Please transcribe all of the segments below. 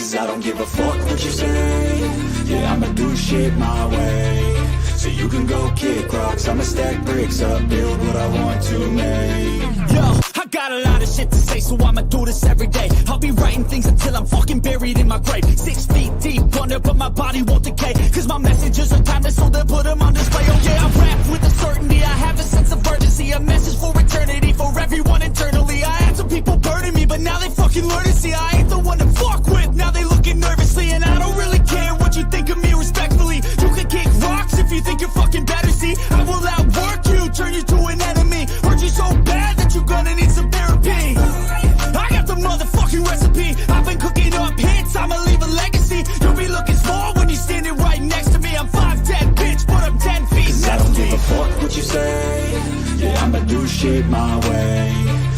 Cause I don't give a fuck what you say. Yeah, I'ma do shit my way. So you can go kick rocks, I'ma stack bricks up, build what I want to make. Yo, I got a lot of shit to say, so I'ma do this every day. I'll be writing things until I'm fucking buried in my grave. 6 feet deep under, but my body won't decay. Cause my messages are timeless, so they'll put them on display. Oh yeah, I rap with a certainty, I have a sense of urgency. A message for eternity, for everyone internally. I had some people burning me, but now they fucking learn to see I ain't the one to fuck with. Now they looking nervously, and I don't really care what you think of me respectfully. You can kick rocks if you think you're fucking better, see. I will outwork you, turn you to an enemy. Hurt you so bad that you're gonna need some therapy. I got the motherfucking recipe. I've been cooking up hits, I'ma leave a legacy. You'll be looking small when you're standing right next to me. I'm 5'10", bitch, but I'm 10 feet next to me. I don't give a fuck what you say. Yeah, I'ma do shit my way.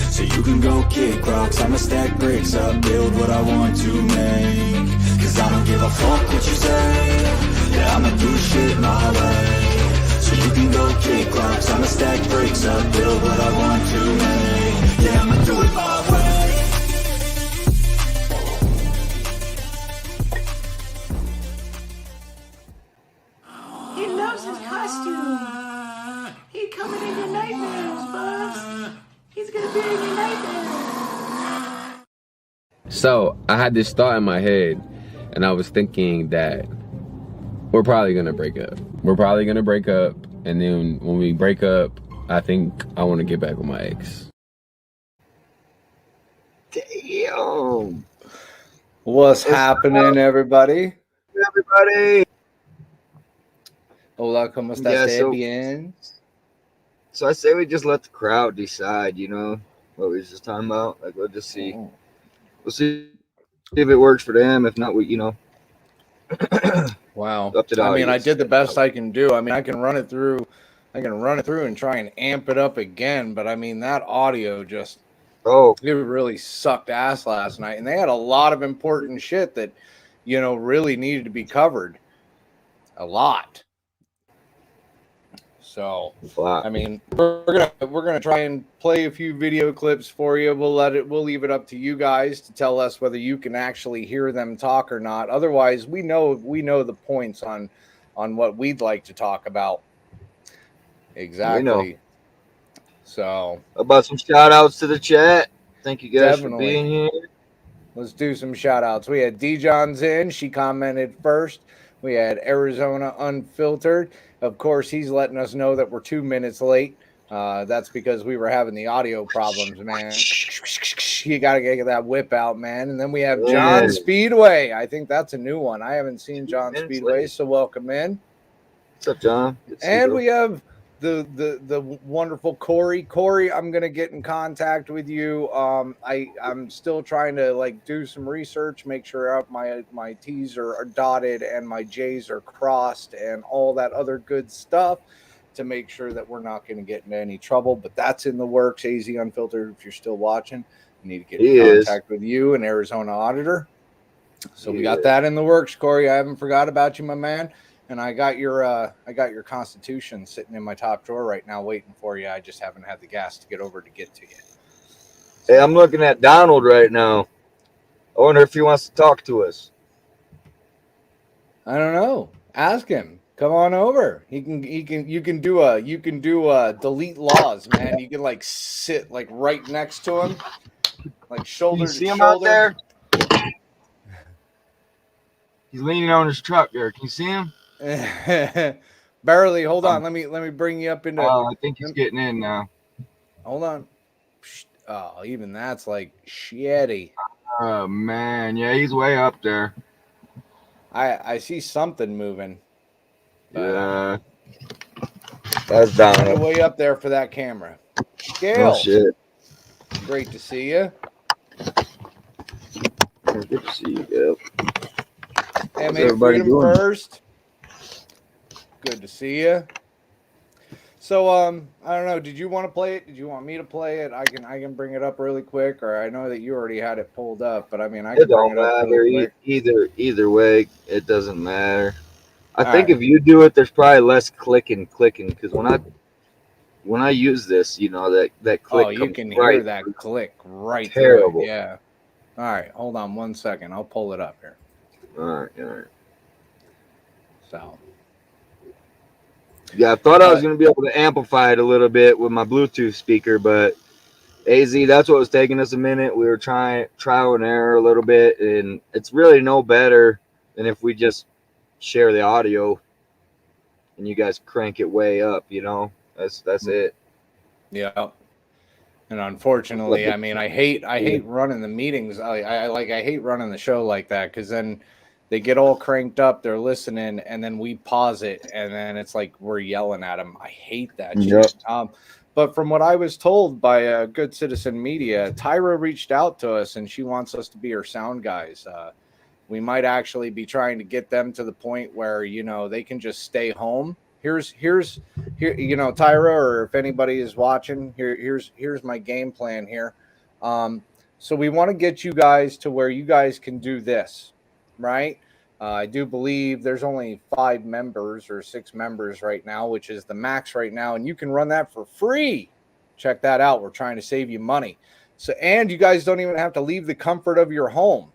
So you can go kick rocks, I'ma stack bricks up, build what I want to make. Cause I don't give a fuck what you say. Yeah, I'ma do shit my way. So you can go kick rocks, I'ma stack bricks up, build what I want to make. Yeah, I'ma do it my way. He loves his costume. He's coming in your nightmares, Buzz. He's gonna be in your nightmares. So I had this thought in my head, and I was thinking that we're probably gonna break up. And then when we break up, I think I want to get back with my ex. Damn. What's happening, everybody? Hola, ¿cómo estás? Bien. So I say we just let the crowd decide, you know, what we was just talking about. Like, we'll just see. We'll see if it works for them. If not, we, you know. Wow. I mean, I did the best I can do. I mean, I can run it through and try and amp it up again. But I mean, that audio just, it really sucked ass last night. And they had a lot of important shit that, you know, really needed to be covered. A lot. So, I mean, we're gonna try and play a few video clips for you. We'll leave it up to you guys to tell us whether you can actually hear them talk or not. Otherwise, we know the points on what we'd like to talk about. Exactly. So, about some shout outs to the chat. Thank you guys for being here. Let's do some shout outs. We had D-John's in. She commented first. We had Arizona Unfiltered. Of course, he's letting us know that we're 2 minutes late. That's because we were having the audio problems, man. You got to get that whip out, man. And then we have John Speedway. I think that's a new one. I haven't seen John Speedway, so welcome in. What's up, John? And we have the wonderful Corey. Corey, I'm gonna get in contact with you. I'm still trying to like do some research, make sure my T's are dotted and my J's are crossed and all that other good stuff to make sure that we're not going to get into any trouble. But that's in the works. AZ Unfiltered, if you're still watching, I need to get in contact with you, an Arizona auditor. So we got that in the works, Corey. I haven't forgot about you, my man. And I got your Constitution sitting in my top drawer right now waiting for you. I just haven't had the gas to get over to get to you. Hey, I'm looking at Donald right now. I wonder if he wants to talk to us. I don't know. Ask him. Come on over. You can do a delete laws, man. You can like sit like right next to him. Like shoulder to shoulder. You see him out there? He's leaning on his truck there. Can you see him? Barely. Hold on. Let me bring you up into. Oh, I think he's getting in now. Hold on. Oh, even that's like shitty. Oh man, yeah, he's way up there. I see something moving. Yeah, that's down. Way up there for that camera. Gail. Oh shit. Great to see you. Good to see you, Gail. Hey, everybody doing? First. Good to see you. So I don't know. Did you want to play it? Did you want me to play it? I can bring it up really quick, or I know that you already had it pulled up, but I mean I can bring it up really quick. Either way, it doesn't matter. I think if you do it, there's probably less clicking because when I use this, you know that click. Oh, you can hear that click right terrible. There. Yeah. All right, hold on 1 second. I'll pull it up here. All right, all right. So, Yeah, I thought I was but gonna be able to amplify it a little bit with my Bluetooth speaker, but AZ, that's what was taking us a minute. We were trying trial and error a little bit, and it's really no better than if we just share the audio and you guys crank it way up. You know, that's it. yeah. And unfortunately, I mean, I hate running the meetings. I hate running the show like that because then they get all cranked up, they're listening, and then we pause it, and then it's like we're yelling at them. I hate that Yep. shit. But from what I was told by Good Citizen Media, Tyra reached out to us, and she wants us to be her sound guys. We might actually be trying to get them to the point where they can just stay home. Here, Tyra, or if anybody is watching, here's my game plan here. So we want to get you guys to where you guys can do this, right? I do believe there's only 5 members or 6 members right now, which is the max right now, and you can run that for free. Check that out. We're trying to save you money. So, and you guys don't even have to leave the comfort of your home.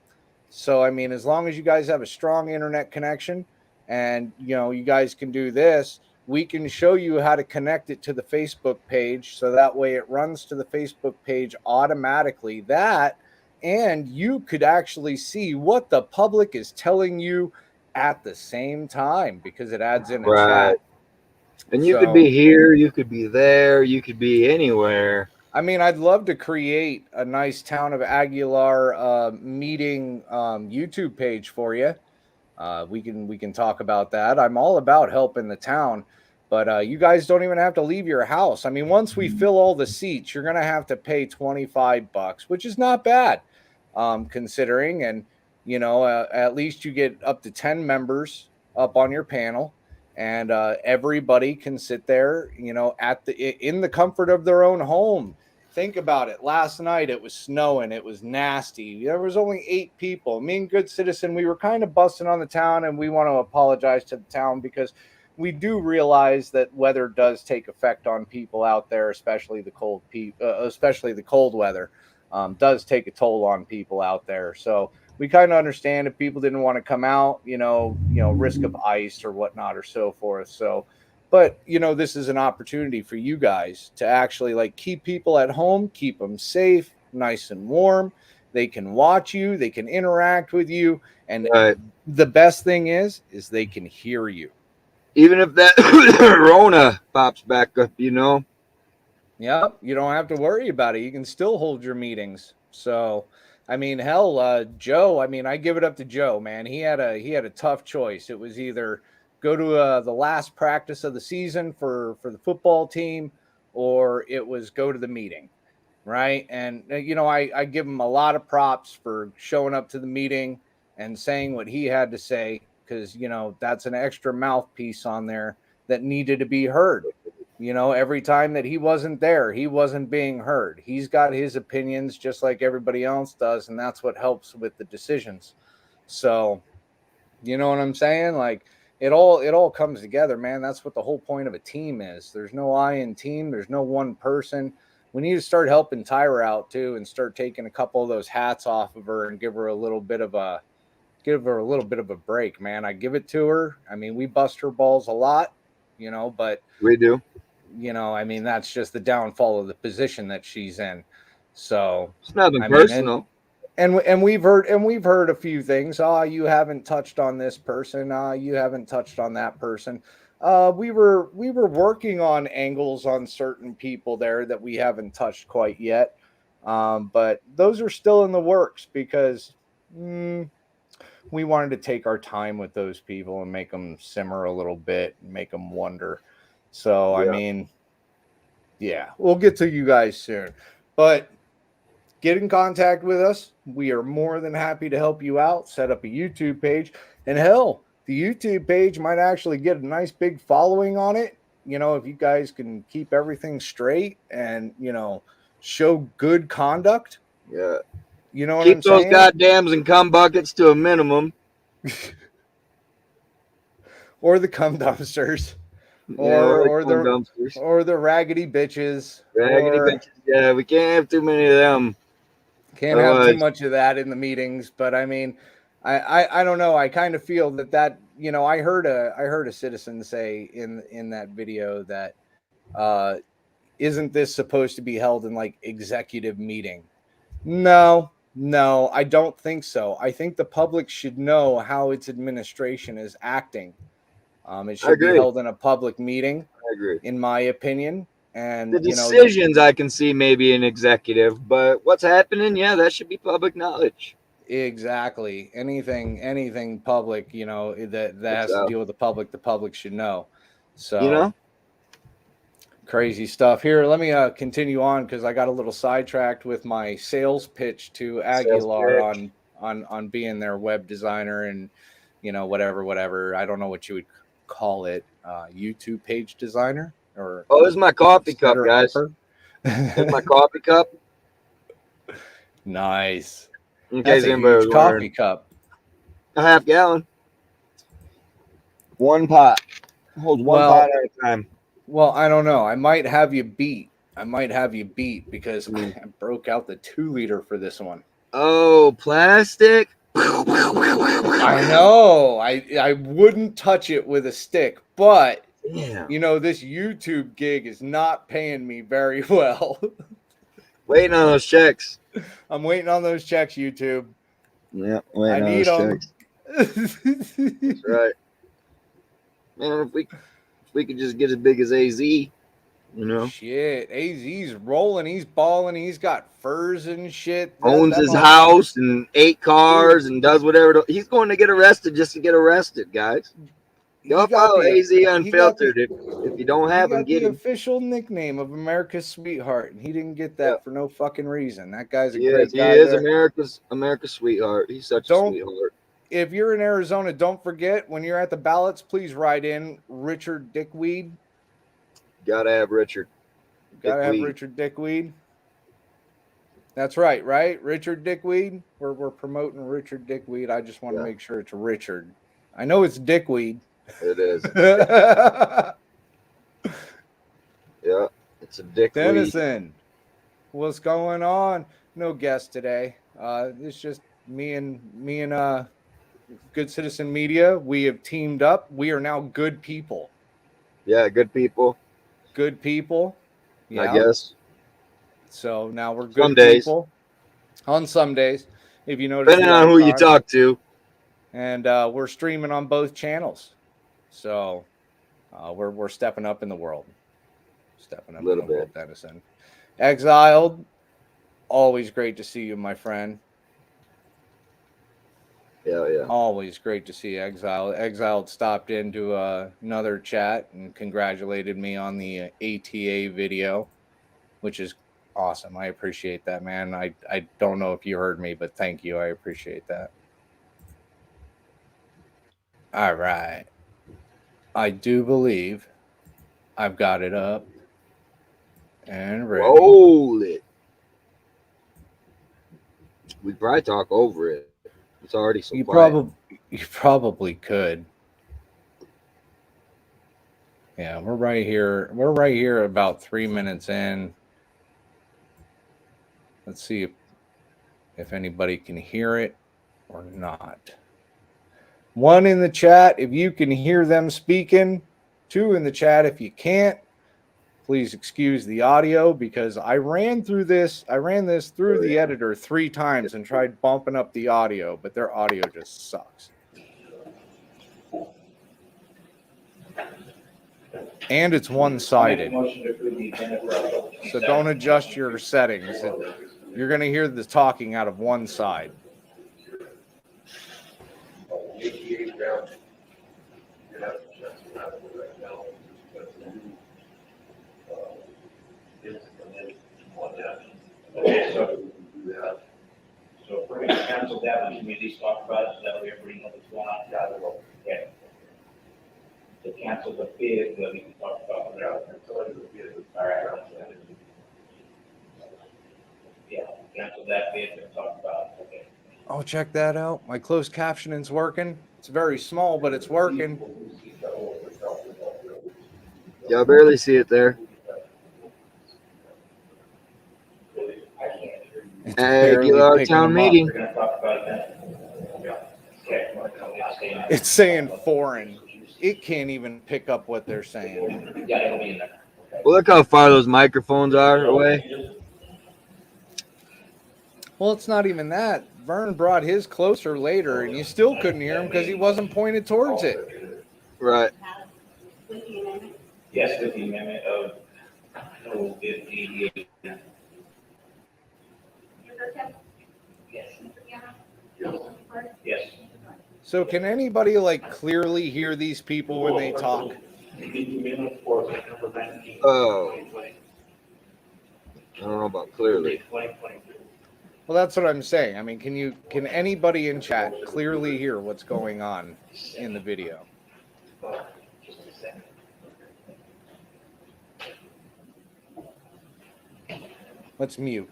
So, I mean, as long as you guys have a strong internet connection and, you guys can do this, we can show you how to connect it to the Facebook page. So that way it runs to the Facebook page automatically. And you could actually see what the public is telling you at the same time because it adds in a Right. chat. And you could be here, you could be there, you could be anywhere. I mean, I'd love to create a nice Town of Aguilar meeting YouTube page for you. We can talk about that. I'm all about helping the town, but you guys don't even have to leave your house. I mean, once we fill all the seats, you're gonna have to pay $25, which is not bad, considering. And at least you get up to 10 members up on your panel. And everybody can sit there, in the comfort of their own home. Think about it. Last night it was snowing. It was nasty. There was only 8 people. Me and Good Citizen, we were kind of busting on the town, and we want to apologize to the town because we do realize that weather does take effect on people out there, especially the cold weather does take a toll on people out there. So we kind of understand if people didn't want to come out, risk of ice or whatnot or so forth. So, but this is an opportunity for you guys to actually keep people at home, keep them safe, nice and warm. They can watch you, they can interact with you, and the best thing is they can hear you. Even if that Rona pops back up, Yep, you don't have to worry about it. You can still hold your meetings. So, I mean, hell, Joe. I mean, I give it up to Joe, man. He had a tough choice. It was either go to the last practice of the season for the football team, or it was go to the meeting, right? And I give him a lot of props for showing up to the meeting and saying what he had to say because that's an extra mouthpiece on there that needed to be heard. Every time that he wasn't there, he wasn't being heard. He's got his opinions just like everybody else does, and that's what helps with the decisions. So, you know what I'm saying? It all comes together, man. That's what the whole point of a team is. There's no I in team. There's no one person. We need to start helping Tyra out too, and start taking a couple of those hats off of her and give her a little bit of a break, man. I give it to her. I mean, we bust her balls a lot, but we do. I mean, that's just the downfall of the position that she's in. So it's nothing personal. And we've heard a few things. You haven't touched on this person. You haven't touched on that person. We were working on angles on certain people there that we haven't touched quite yet. But those are still in the works because we wanted to take our time with those people and make them simmer a little bit and make them wonder. So, yeah. I mean, yeah, we'll get to you guys soon. But get in contact with us. We are more than happy to help you out, set up a YouTube page. And hell, the YouTube page might actually get a nice big following on it. If you guys can keep everything straight and, show good conduct. Yeah. You know what keep I'm saying? Keep those goddams and cum buckets to a minimum. Or the cum dumpsters. Or the raggedy bitches. Raggedy bitches. Yeah, we can't have too many of them. Can't have too much of that in the meetings, but I mean, I don't know. I kind of feel that I heard a citizen say in that video that isn't this supposed to be held in like executive meeting? No, I don't think so. I think the public should know how its administration is acting. It should be held in a public meeting. I agree. In my opinion. And the decisions I can see maybe an executive, but what's happening, yeah, that should be public knowledge. Exactly. Anything public, that has to deal with the public should know. So crazy stuff. Here, let me continue on because I got a little sidetracked with my sales pitch to Aguilar on being their web designer and whatever. I don't know what you would call it. YouTube page designer. Or this is my coffee cup, guys. This is my coffee cup. Nice. In case anybody was coffee cup. A half gallon. One pot. Holds one pot at a time. Well, I don't know. I might have you beat because I broke out the 2-liter for this one. Oh, plastic. I know. I wouldn't touch it with a stick, but damn. This YouTube gig is not paying me very well. Waiting on those checks. I'm waiting on those checks, YouTube. Yeah, I need them. That's right. Man, if we could just get as big as AZ, Shit, AZ's rolling. He's balling. He's got furs and shit. Owns his house and 8 cars and does whatever. He's going to get arrested just to get arrested, guys. Go follow AZ Unfiltered. If you don't have him, get him. Official nickname of America's sweetheart, and he didn't get that for no fucking reason. That guy's a great guy. He is America's sweetheart. He's such a sweetheart. If you're in Arizona, don't forget when you're at the ballots, please write in Richard Dickweed. Gotta have Richard. Richard Dickweed. That's right? Richard Dickweed. We're promoting Richard Dickweed. I just want to make sure it's Richard. I know it's Dickweed. It is. Yeah, it's a dick. Dennison, what's going on? No guest today. It's just me and Good Citizen Media. We have teamed up. We are now good people. Yeah, good people. Good people. Yeah. I guess. So now we're good people. On some days, if you notice. Depending on who you talk to. And we're streaming on both channels. So we're stepping up in the world. Stepping up a little bit. Dennison. Exiled. Always great to see you, my friend. Yeah. Always great to see Exiled. Exiled stopped into another chat and congratulated me on the ATA video, which is awesome. I appreciate that, man. I don't know if you heard me, but thank you. I appreciate that. All right. I do believe I've got it up and ready. Roll it. We'd probably talk over it. It's already so quiet. You probably could. Yeah, we're right here. We're right here about 3 minutes in. Let's see if anybody can hear it or not. 1 in the chat if you can hear them speaking. 2 in the chat if you can't. Please excuse the audio because I ran this through the editor 3 times and tried bumping up the audio, but their audio just sucks. And it's one-sided. So don't adjust your settings. You're going to hear the talking out of one side. Okay, so if we're going to cancel that, we can at least talk about it so that way everybody knows what's going on down the road. Okay. To cancel the bid, we can talk about it. All right. Yeah, cancel that bid and talk about it. Okay. Oh, check that out. My closed captioning's working. It's very small, but it's working. Yeah, I barely see it there. It's barely get our picking town them up. meeting. We're gonna talk about that. Yeah. Okay. It's saying foreign. It can't even pick up what they're saying. Yeah, it'll be in there. Well, look how far those microphones are away. Well, it's not even that. Vern brought his closer later, and you still couldn't hear him because he wasn't pointed towards it. Right. Yes, with the amendment of, oh, 58. Yes. So can anybody like clearly hear these people when they talk? Oh. I don't know about clearly. Well, that's what I'm saying. I mean, can anybody in chat clearly hear what's going on in the video? Let's mute.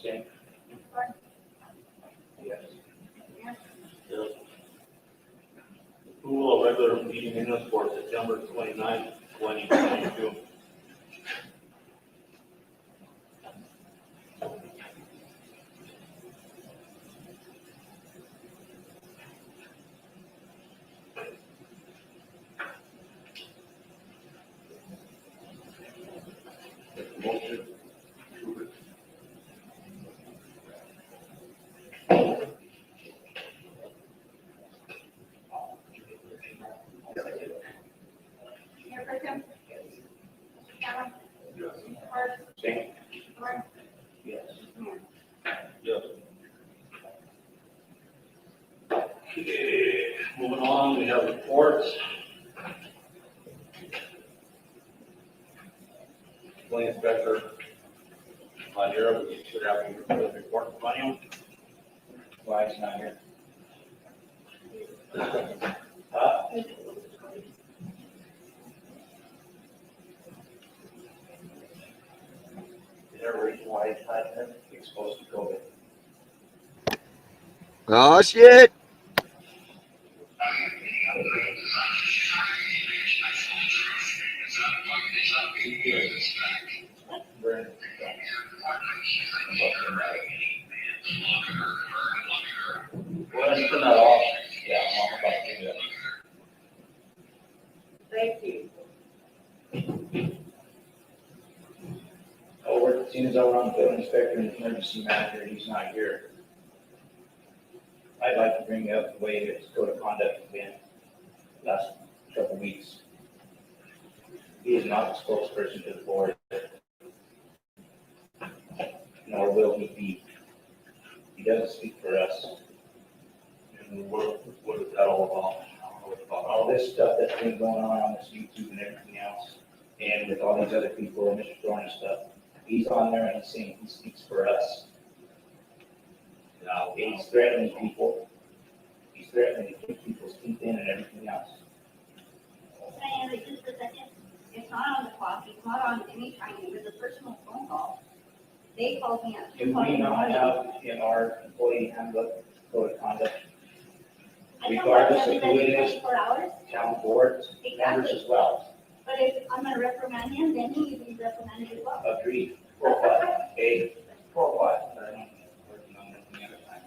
Okay. Yes. Approval of regular meeting minutes for September 29th, 2022. Motion. Same. Yes. Yes. Okay, moving on, we have reports. Building inspector, not here, but you should have a report from him. Why it's not here? Is there a reason why it's not here? Exposed to COVID. Oh, shit. Brandon. Well, let's turn that off. Yeah, I'm about to do that. Thank you. Oh, we're, as soon as I run the building inspector and emergency manager, he's not here. I'd like to bring up the way its code of conduct has been last couple of weeks. He is not the spokesperson to the board. Nor will he be. He doesn't speak for us. And what is that all about? I don't know what it's about. All this stuff that's been going on this YouTube and everything else, and with all these other people and Mr. Thorne and stuff, he's on there and he's saying he speaks for us. Now, he's threatening people. He's threatening to keep people's teeth in and everything else. Diana, just a second. It's not on the clock. It's not on any time. It was a personal phone call. They called me at Do 2 o'clock we in the not morning. have in our employee handbook code of conduct, I know regardless that of who it every is, 24 hours, town boards, members as well? but if I'm gonna reprimand him, then he needs to be reprimanded as well. Agreed. For what? Okay, for what? Working on anything at a time.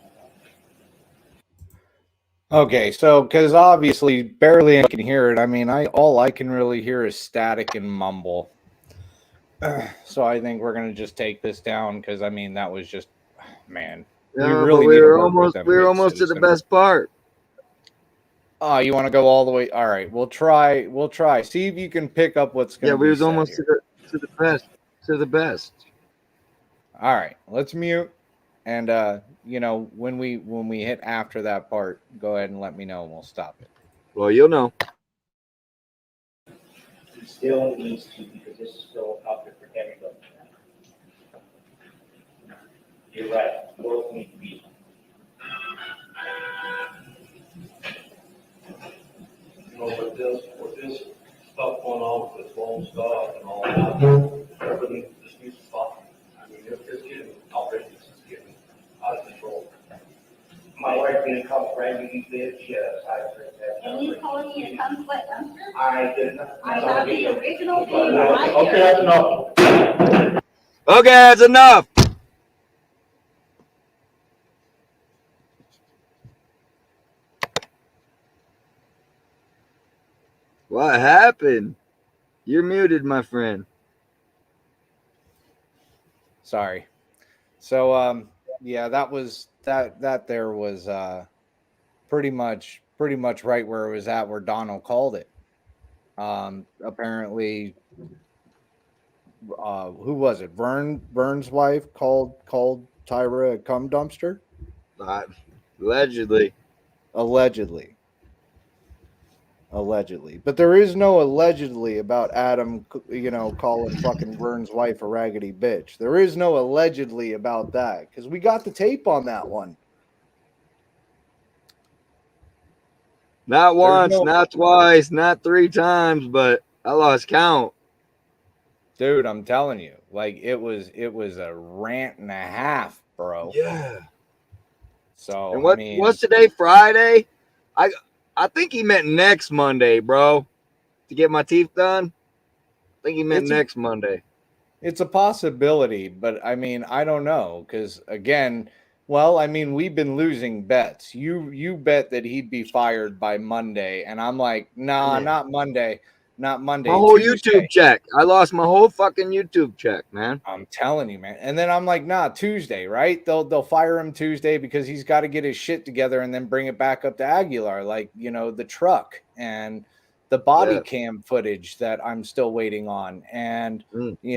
Okay, so because obviously barely I can hear it. I mean, all I can really hear is static and mumble. So I think we're gonna just take this down because I mean that was just, man. No, really but need to we were work with almost them we were good almost to the citizens. best part. Oh, you want to go all the way? All right, we'll try. We'll try. See if you can pick up what's going Yeah, to we be was said almost here. to the best. To the best. All right, let's mute. And you know, when we hit after that part, go ahead and let me know and we'll stop it. Well, you'll know. He still needs to, because this is still out there for everybody. You're right, both need to be. You know, with this stuff going on with phone stuff and all that. Everything just needs to stop. I mean, it's getting outrageous, it's getting out of control. My wife didn't call Randy, he did, yes, And you calling me to come sweat dumpster? I didn't. I have the original thing right Okay, here. that's enough. Okay, that's enough. What happened? You're muted, my friend. Sorry. So yeah, that was that there was pretty much right where it was at where Donald called it. Apparently who was it? Vern's wife called Tyra a cum dumpster? Allegedly. Allegedly. But there is no allegedly about Adam, calling fucking Vern's wife a raggedy bitch. There is no allegedly about that because we got the tape on that one. Not once, no- not twice, not 3 times, but I lost count. Dude, I'm telling you, like it was a rant and a half, bro. Yeah. So And what, I mean, what's today? Friday? I think he meant next Monday, bro. To get my teeth done. I think he meant next Monday. it's a possibility, but I mean, I don't know because again, well, I mean, we've been losing bets. You bet that he'd be fired by Monday, and I'm like, nah, not Monday. Not Monday. My whole Tuesday. YouTube check. I lost my whole fucking YouTube check, man. I'm telling you, man. And then I'm like, nah, Tuesday, right? They'll fire him Tuesday because he's got to get his shit together and then bring it back up to Aguilar, like the truck and the body cam footage that I'm still waiting on, and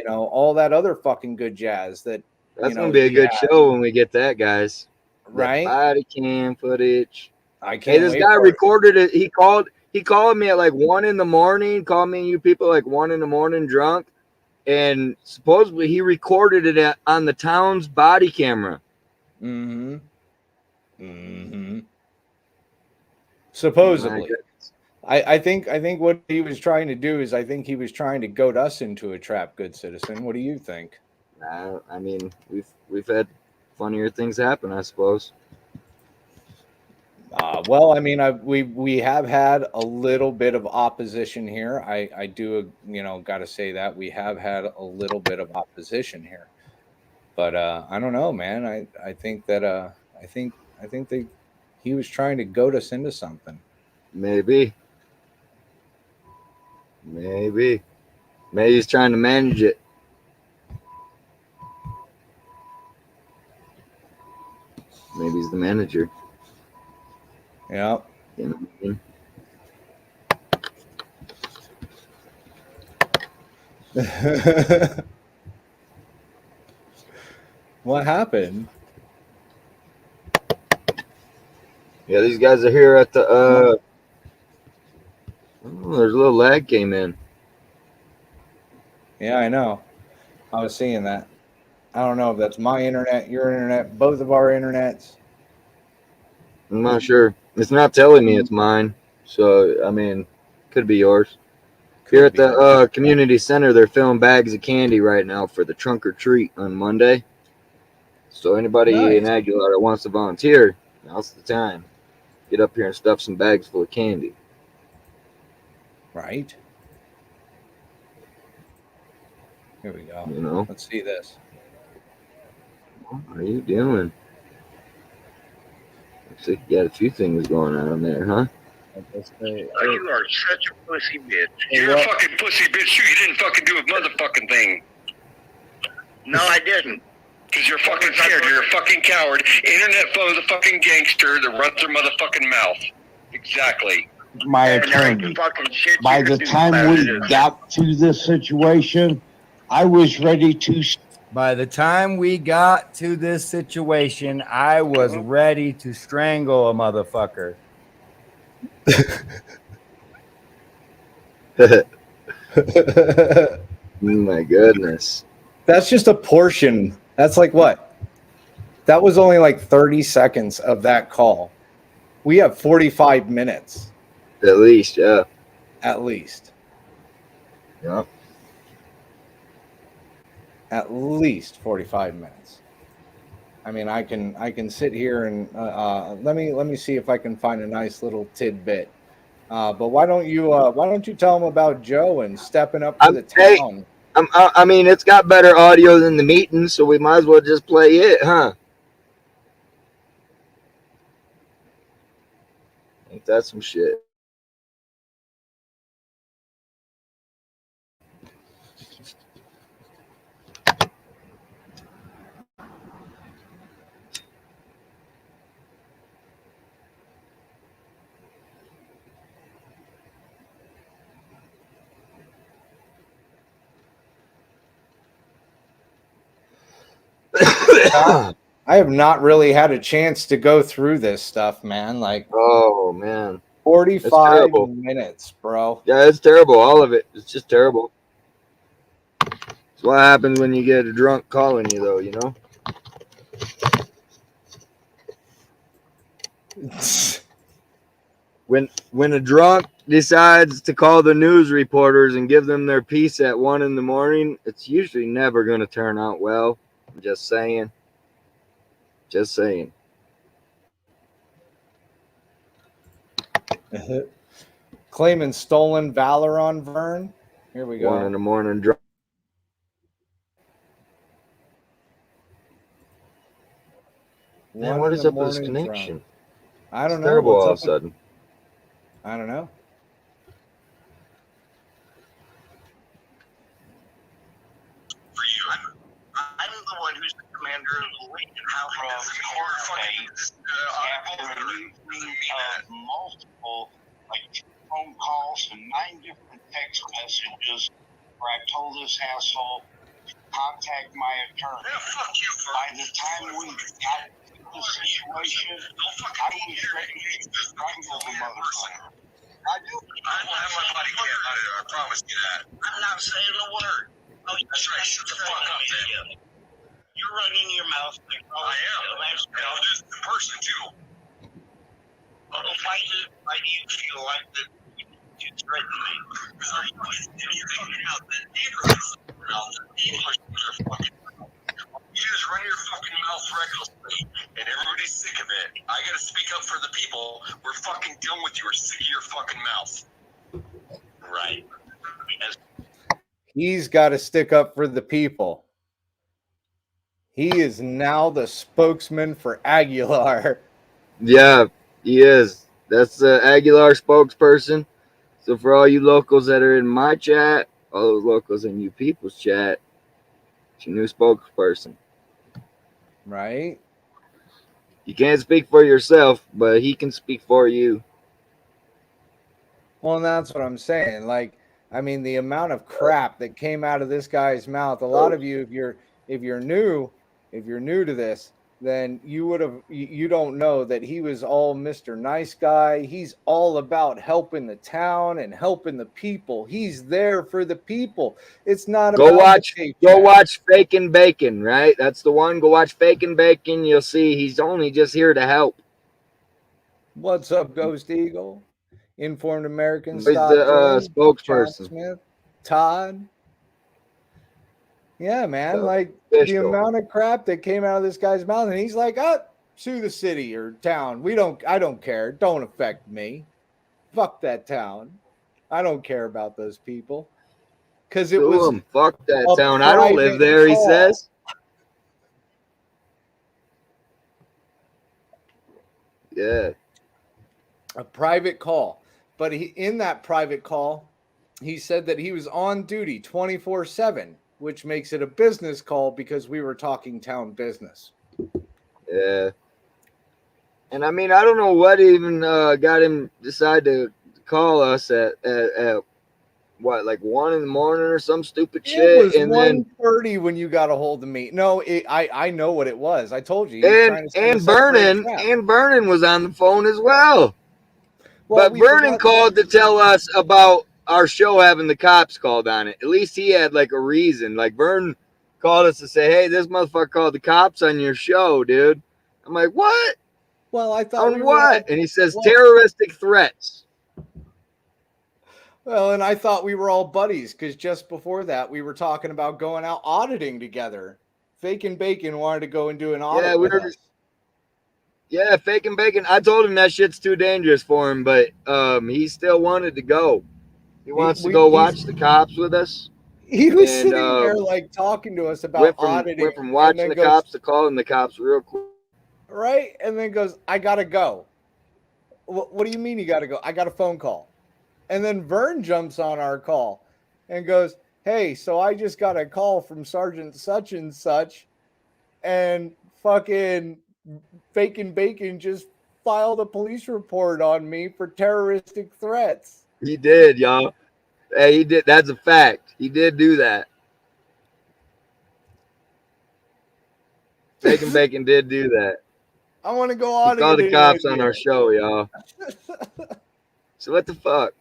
all that other fucking good jazz that That's gonna be a good show when we get that, guys. Right? That body cam footage. I can't. Hey, this guy recorded it. He called me at like 1 a.m. Called me and you people like 1 a.m. drunk, and supposedly he recorded it on the town's body camera. Supposedly. I think what he was trying to do is I think he was trying to goad us into a trap, good citizen. What do you think? I mean, we've had funnier things happen, I suppose. Well, I mean, we have had a little bit of opposition here. I do, got to say that we have had a little bit of opposition here, but I don't know, man. I think that I think he was trying to goad us into something. Maybe he's trying to manage it. Maybe he's the manager. Yeah. You know what I mean? What happened? Yeah, these guys are here at the there's a little lag came in. Yeah, I know. I was seeing that. I don't know if that's my internet, your internet, both of our internets. I'm not sure. It's not telling me it's mine. So, I mean, could be yours. Here at the community center, they're filling bags of candy right now for the trunk or treat on Monday. So anybody in Aguilar that wants to volunteer, now's the time. Get up here and stuff some bags full of candy. Right. Here we go. You know? Let's see this. What are you doing? Looks like you got a few things going on there, huh? You are such a pussy bitch. You're a fucking pussy bitch. You didn't fucking do a motherfucking thing. No, I didn't. Because you're fucking scared. You're a fucking coward. Internet phone is a fucking gangster that runs their motherfucking mouth. Exactly. My attorney. By the time we got to this situation, I was ready to. By the time we got to this situation, I was ready to strangle a motherfucker. My goodness. That's just a portion. That's like what? That was only like 30 seconds of that call. We have 45 minutes. At least, yeah. At least. Yep. At least 45 minutes. I mean, I can sit here and let me see if I can find a nice little tidbit. But why don't you tell them about Joe and stepping up for the town? I mean, it's got better audio than the meeting, so we might as well just play it, huh? Ain't that some shit? I have not really had a chance to go through this stuff, man. Like, oh man, 45 minutes, bro. Yeah, it's terrible. All of it. It's just terrible. It's what happens when you get a drunk calling you, though. You know. When a drunk decides to call the news reporters and give them their piece at 1 a.m, it's usually never going to turn out well. I'm just saying. Just saying. Claiming stolen valor on Vern. Here we go. 1 a.m. drunk. Man, what is up with this connection? I don't know. Terrible all of a sudden. I don't know. For you, I'm the one who's the commander of the league. How does it hard fucking multiple phone calls and 9 different text messages where I told this asshole to contact my attorney. Yeah, fuck you. By the time we got to the situation, I was ready to strangle the motherfucker. I do. I have my body cam. I promise you that. I'm not saying a word. Oh, that's right. Shut the fuck up, then. You're running your mouth. I am. And I'll do this in person, too. Why do you feel like that you threaten me? You're talking about the neighborhood. You just run your fucking mouth recklessly, and everybody's sick of it. I gotta speak up for the people. We're fucking done with you. We're sick of your fucking mouth. Right. He's got to stick up for the people. He is now the spokesman for Aguilar. Yeah, he is. That's the Aguilar spokesperson. So for all you locals that are in my chat, all those locals in you people's chat, it's your new spokesperson. Right? You can't speak for yourself, but he can speak for you. Well, and that's what I'm saying. Like, I mean, the amount of crap that came out of this guy's mouth. A lot of you, if you're new to this, then you don't know that he was all Mr. Nice Guy. He's all about helping the town and helping the people. He's there for the people. It's not Go about watch Fakin' Bacon, right? That's the one. Go watch Fakin' Bacon. You'll see he's only just here to help. What's up, Ghost Eagle? Informed American. He's the spokesperson. Smith, Todd. Yeah, man. Like Fish the Bowl. amount of crap that came out of this guy's mouth, and he's like, sue the city or town. I don't care. Don't affect me. Fuck that town. I don't care about those people. Because it was fuck that town. I don't live there, he says. Yeah. A private call. But in that private call, he said that he was on duty 24/7, which makes it a business call because we were talking town business. Yeah. And I mean, I don't know what even got him decide to call us at what, like 1 a.m. or some stupid shit. It was and 1:30 when you got a hold of me. No, I know what it was. I told you. And Vernon was on the phone as well. But Vernon called to tell us about our show having the cops called on it. At least he had like a reason. Like Vernon called us to say, "Hey, this motherfucker called the cops on your show, dude." I'm like, "What?" Well, I thought on what? And he says terroristic threats. Well, and I thought we were all buddies because just before that, we were talking about going out auditing together. Fake and Bacon wanted to go and do an audit Yeah, we with were. us. Yeah, faking bacon. I told him that shit's too dangerous for him, but he still wanted to go. He wants to go watch the cops with us. He was And, sitting there like talking to us about went from auditing. from and watching then the goes, cops to calling the cops real quick. right? And then goes, I gotta go. What do you mean you gotta go? I got a phone call. And then Vern jumps on our call and goes, hey, so I just got a call from Sergeant such and such, and fucking Faking Bacon just filed a police report on me for terroristic threats. He did, y'all. Hey, he did. That's a fact. He did do that. Faking Bacon did do that. I want to go on. He called the cops on our show, y'all. So what the fuck?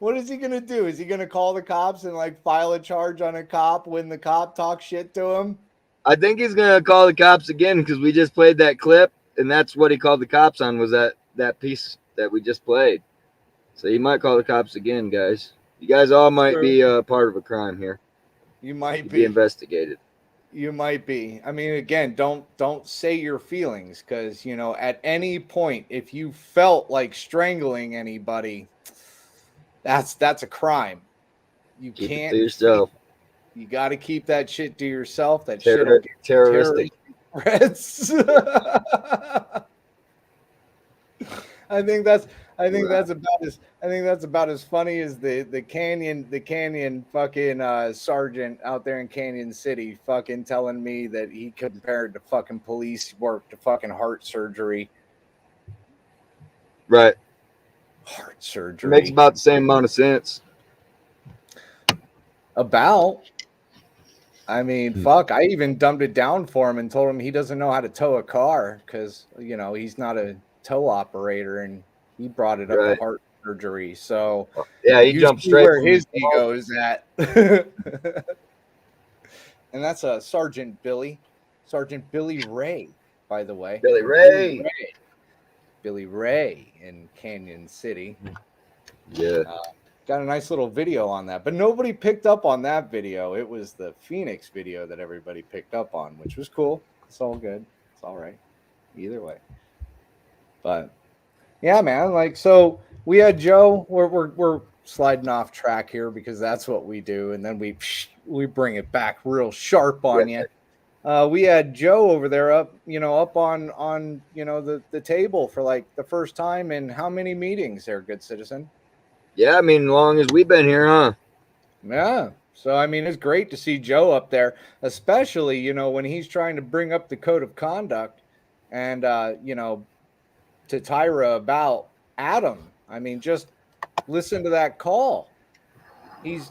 What is he gonna do? Is he gonna call the cops and like file a charge on a cop when the cop talks shit to him? I think he's gonna call the cops again because we just played that clip, and that's what he called the cops on, was that piece that we just played. So he might call the cops again, guys. You guys all might be part of a crime here. You might be investigated. You might be. I mean, again, don't say your feelings, because you know, at any point, if you felt like strangling anybody, that's a crime. You Keep can't it to yourself. You got to keep that shit to yourself. That Terroristic. threats. I think that's about as funny as the Canyon fucking sergeant out there in Canyon City fucking telling me that he compared the fucking police work to fucking heart surgery. Right. Heart surgery makes about the same amount of sense. I mean, fuck, I even dumbed it down for him and told him he doesn't know how to tow a car because, you know, he's not a tow operator, and he brought it up to heart surgery. So, yeah, he jumped straight where from his ego is at. And that's Sergeant Billy Ray, by the way. Billy Ray in Canyon City. Yeah. Got a nice little video on that, but nobody picked up on that video. It was the Phoenix video that everybody picked up on, which was cool. It's all good. It's all right. Either way. But yeah, man, like, so we had Joe. We're sliding off track here because that's what we do, and then we bring it back real sharp on you. We had Joe over there up on the table for like the first time in how many meetings there, good citizen? Yeah, I mean, long as we've been here, huh? Yeah. So, I mean, it's great to see Joe up there, especially, you know, when he's trying to bring up the code of conduct and, to Tyra about Adam. I mean, just listen to that call. He's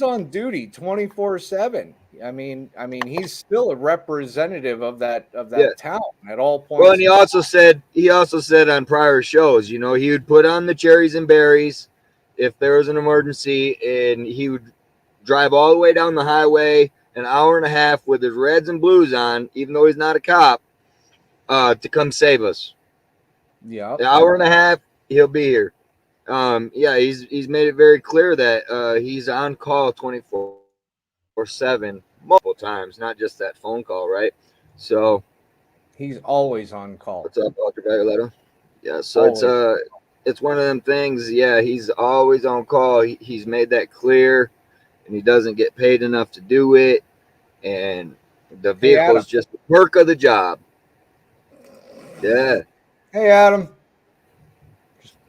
on duty 24/7. I mean, he's still a representative of that town at all points. Well, and he also said on prior shows, you know, he would put on the cherries and berries if there was an emergency, and he would drive all the way down the highway an hour and a half with his reds and blues on, even though he's not a cop, to come save us. Yeah, an hour and a half, he'll be here. He's made it very clear that he's on call 24/7 multiple times, not just that phone call, right? So he's always on call. What's up, Dr. Violetto? Yeah, so it's one of them things. Yeah, he's always on call. He's made that clear, and he doesn't get paid enough to do it. And the vehicle is just the perk of the job. Yeah. Hey, Adam.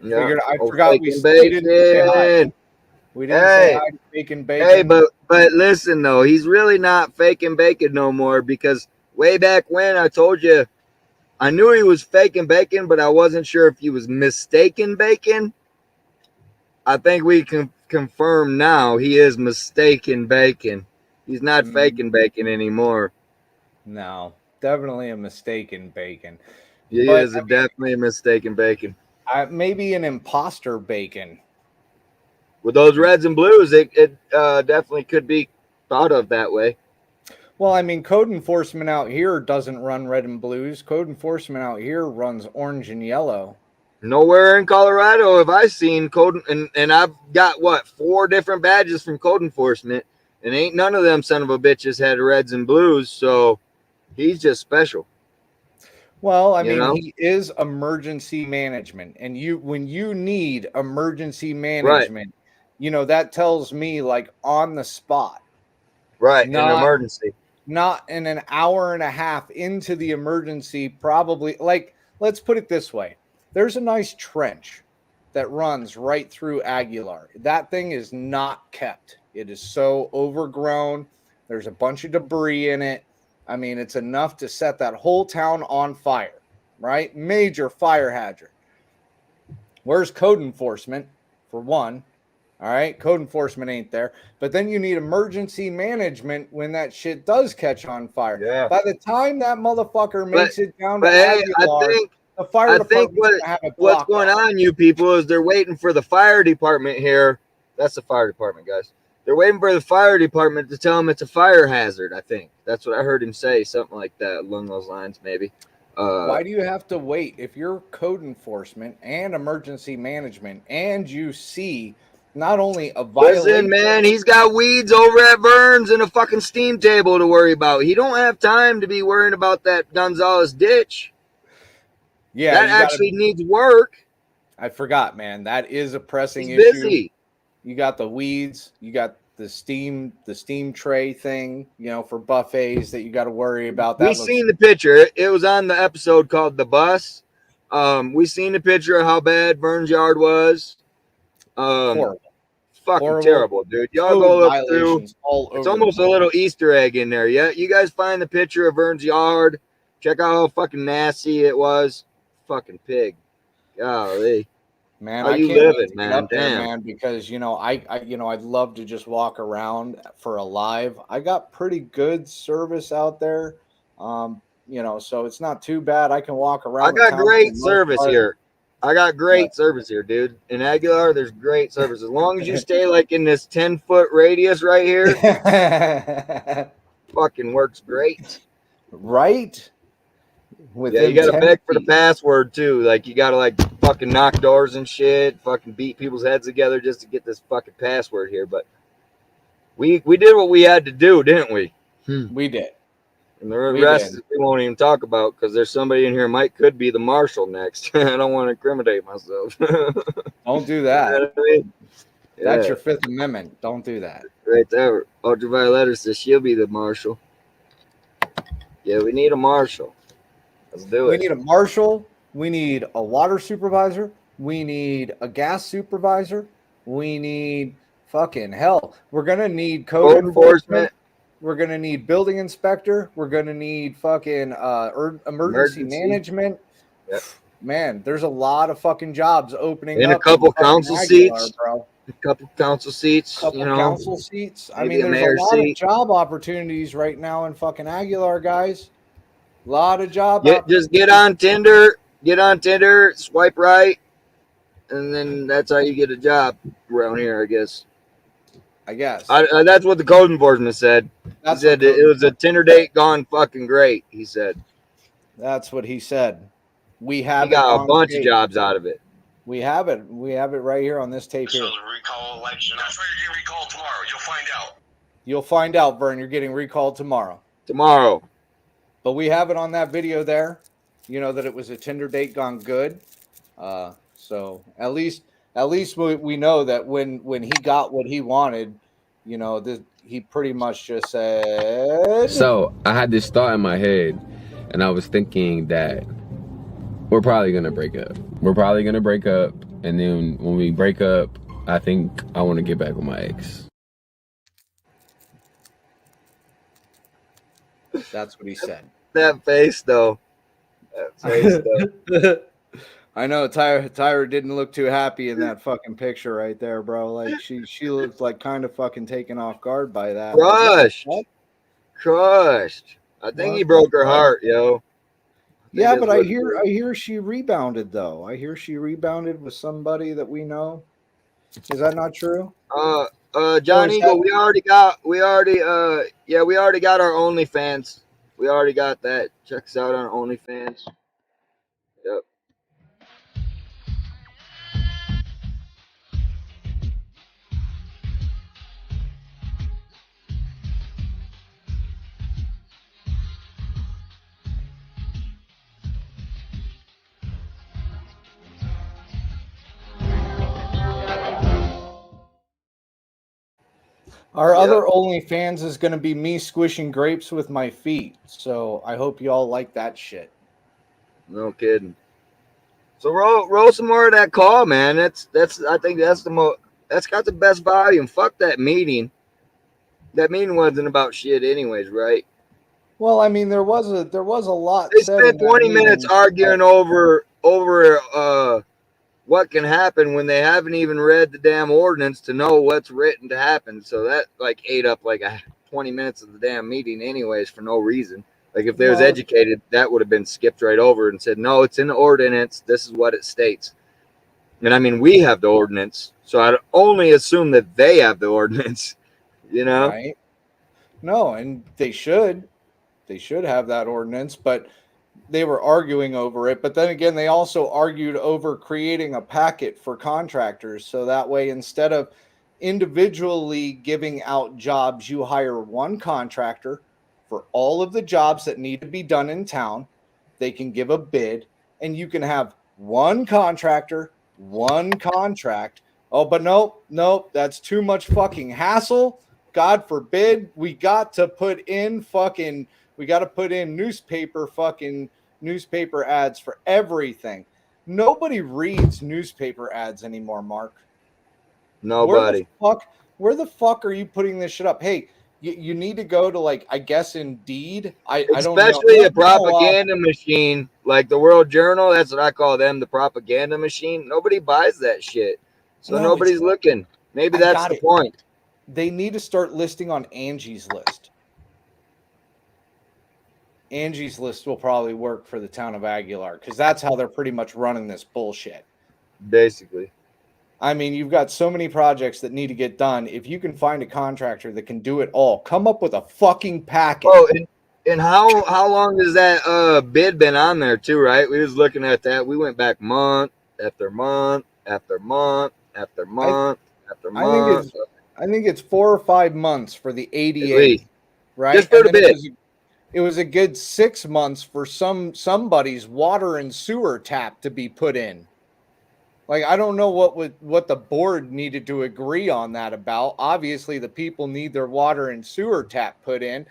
I forgot we didn't say hi. We didn't say hi to Faking Bacon. Hey, but listen though, he's really not faking bacon no more, because way back when I told you, I knew he was faking bacon, but I wasn't sure if he was mistaken bacon. I think we can confirm now he is mistaken bacon. He's not faking bacon anymore. No, definitely a mistaken bacon. He is definitely a mistaken bacon. Maybe an imposter bacon. With those reds and blues, it definitely could be thought of that way. Well, I mean, code enforcement out here doesn't run red and blues. Code enforcement out here runs orange and yellow. Nowhere in Colorado have I seen code, and I've got what 4 different badges from code enforcement, and ain't none of them son of a bitches had reds and blues. So he's just special. Well, I You mean, know? he is emergency management, and when you need emergency Right, management, you know, that tells me like on the spot, right. In an not emergency. not in an hour and a half into the emergency, probably. Like, let's put it this way. There's a nice trench that runs right through Aguilar. That thing is not kept. It is so overgrown. There's a bunch of debris in it. I mean, it's enough to set that whole town on fire, right? Major fire hazard. Where's code enforcement, for one? All right, code enforcement ain't there. But then you need emergency management when that shit does catch on fire. Yeah. By the time that motherfucker makes it down to But hey, Aguilar, the fire I think department's gonna have it what's blocked going off. on, you people, is they're waiting for the fire department here. That's the fire department, guys. They're waiting for the fire department to tell them it's a fire hazard. I think that's what I heard him say, something like that along those lines, maybe. Why do you have to wait if you're code enforcement and emergency management and you see not only a violation? Listen, man, he's got weeds over at Burns and a fucking steam table to worry about. He don't have time to be worrying about that Gonzalez ditch. Yeah, that actually needs work. I forgot, man. That is a pressing He's issue. busy. You got the weeds, you got the steam tray thing, you know, for buffets that you got to worry about. We seen the picture. It was on the episode called The Bus. We seen the picture of how bad Burns Yard was. Horrible. Fucking Horrible. terrible, dude. Y'all Code go look through. violations all It's over almost the a place. little Easter egg in there. Yeah, you guys find the picture of Burns Yard. Check out how fucking nasty it was. Fucking pig. Golly. Man, How I you can't wait living, to get man? up there, Damn. man, because you know, I'd love to just walk around for a live. I got pretty good service out there. You know, so it's not too bad. I can walk around. I the got town for great the most service part. here. I got great service here, dude. In Aguilar, there's great service. As long as you stay like in this 10-foot radius right here, fucking works great. Right? Yeah, you gotta beg for the password too. Like you gotta like fucking knock doors and shit, fucking beat people's heads together just to get this fucking password here. But we did what we had to do, didn't we? We did. And the We rest did. we won't even talk about because there's somebody in here could be the marshal next. I don't want to incriminate myself. Don't do You that. know what I mean? That's Yeah. your Fifth Amendment. Don't do that. Right there. Ultraviolet says she'll be the marshal. Yeah, we need a marshal. Let's do We it. need a marshal. We need a water supervisor. We need a gas supervisor. We need fucking hell. We're gonna need code Code enforcement. enforcement. We're gonna need building inspector. We're gonna need fucking emergency management. Yep. Man, there's a lot of fucking jobs opening And a up. couple in fucking council Aguilar, seats. bro. A couple council seats. Couple You know, council seats. I maybe mean, a there's mayor's a lot seat. of job opportunities right now in fucking Aguilar, guys. A lot of job. Just get on Tinder. Get on Tinder. Swipe right, and then that's how you get a job around here, I guess. I guess. That's what the code enforcement said. That's He said what code it was a Tinder date gone fucking great. He said That's what he said. We have he got it a on bunch tape. of jobs out of it. We have it. We have it right here on this tape here. Recall election. That's why you're getting recalled tomorrow. You'll find out. You'll find out, Vern. You're getting recalled tomorrow. Tomorrow. But we have it on that video there. You know that it was a Tinder date gone good. So at least we know that when he got what he wanted, you know, he pretty much just said. So I had this thought in my head, and I was thinking that we're probably gonna break up. We're probably gonna break up, and then when we break up, I think I want to get back with my ex. That's what he said. That face though. That face though. I know Tyra didn't look too happy in that fucking picture right there, bro. Like she looked like kind of fucking taken off guard by that. Crushed. Crushed. I think he broke her heart, yo. Yeah, that's but I what- hear she rebounded though. I hear she rebounded with somebody that we know. Is that not true? John Or is Eagle, that- we already got our OnlyFans. We already got that. Check us out on OnlyFans. Yep. Our Yep. other OnlyFans is going to be me squishing grapes with my feet. So I hope you all like that shit. No kidding. So roll some more of that call, man. That's I think that's that's got the best volume. Fuck that meeting. That meeting wasn't about shit anyways, right? Well, I mean, there was a lot They said in spent that 20 minutes meeting. arguing over what can happen when they haven't even read the damn ordinance to know what's written to happen. So that like ate up like 20 minutes of the damn meeting anyways for no reason. Like if they was Well, educated, that would have been skipped right over and said, no, it's in the ordinance. This is what it states. And I mean, we have the ordinance. So I'd only assume that they have the ordinance, you know? right? No, and they should. They should have that ordinance, but they were arguing over it. But then again, they also argued over creating a packet for contractors. So that way, instead of individually giving out jobs, you hire one contractor for all of the jobs that need to be done in town. They can give a bid, and you can have one contractor, one contract. Oh, but nope, that's too much fucking hassle. God forbid. We got to put in newspaper ads for everything. Nobody reads newspaper ads anymore, Mark. Nobody. Where the fuck are you putting this shit up? Hey, you need to go to, like, I guess Indeed. I don't know. Especially a propaganda machine like the World Journal. That's what I call them, the propaganda machine. Nobody buys that shit. So No, nobody's looking. Maybe I that's got the it. point. They need to start listing on Angie's List. Angie's List will probably work for the town of Aguilar because that's how they're pretty much running this bullshit. Basically. I mean, you've got so many projects that need to get done. If you can find a contractor that can do it all, come up with a fucking package. Oh, and how long has that bid been on there too, right? We was looking at that. We went back month after month after month after month after month. I think it's 4 or 5 months for the At 88, least. right? Just for And the then bid. it was a good 6 months for somebody's water and sewer tap to be put in. Like, I don't know what the board needed to agree on that about. Obviously, the people need their water and sewer tap put in.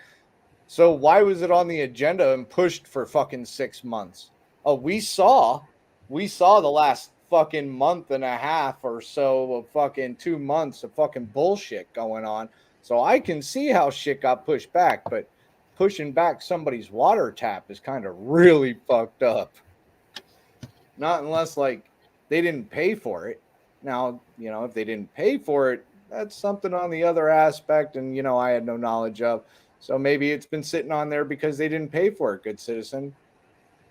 So why was it on the agenda and pushed for fucking 6 months? Oh, we saw the last fucking month and a half or so of fucking 2 months of fucking bullshit going on. So I can see how shit got pushed back, but pushing back somebody's water tap is kind of really fucked up. Not unless, like, they didn't pay for it. Now, if they didn't pay for it, that's something on the other aspect, and I had no knowledge of. So maybe it's been sitting on there because they didn't pay for it, good citizen.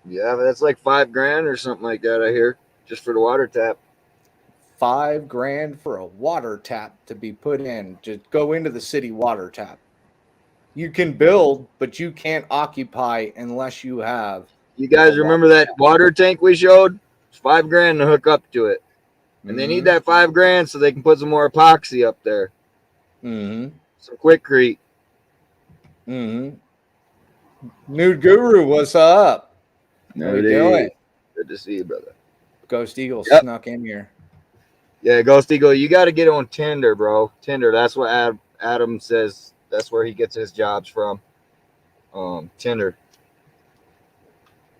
Yeah, but that's like $5,000 or something like that, I hear, just for the water tap. $5,000 for a water tap to be put in. Just go into the city water tap. You can build, but you can't occupy unless you have. You guys remember that water tank we showed? It's $5,000 to hook up to it. And they need that $5,000 so they can put some more epoxy up there. Mm-hmm. Some Quikrete. Mm-hmm. Nude Guru, what's up? How you doing? Good to see you, brother. Ghost Eagle snuck in here. Yeah, Ghost Eagle, you got to get on Tinder, bro. Tinder, that's what Adam says. That's where he gets his jobs from. Tinder.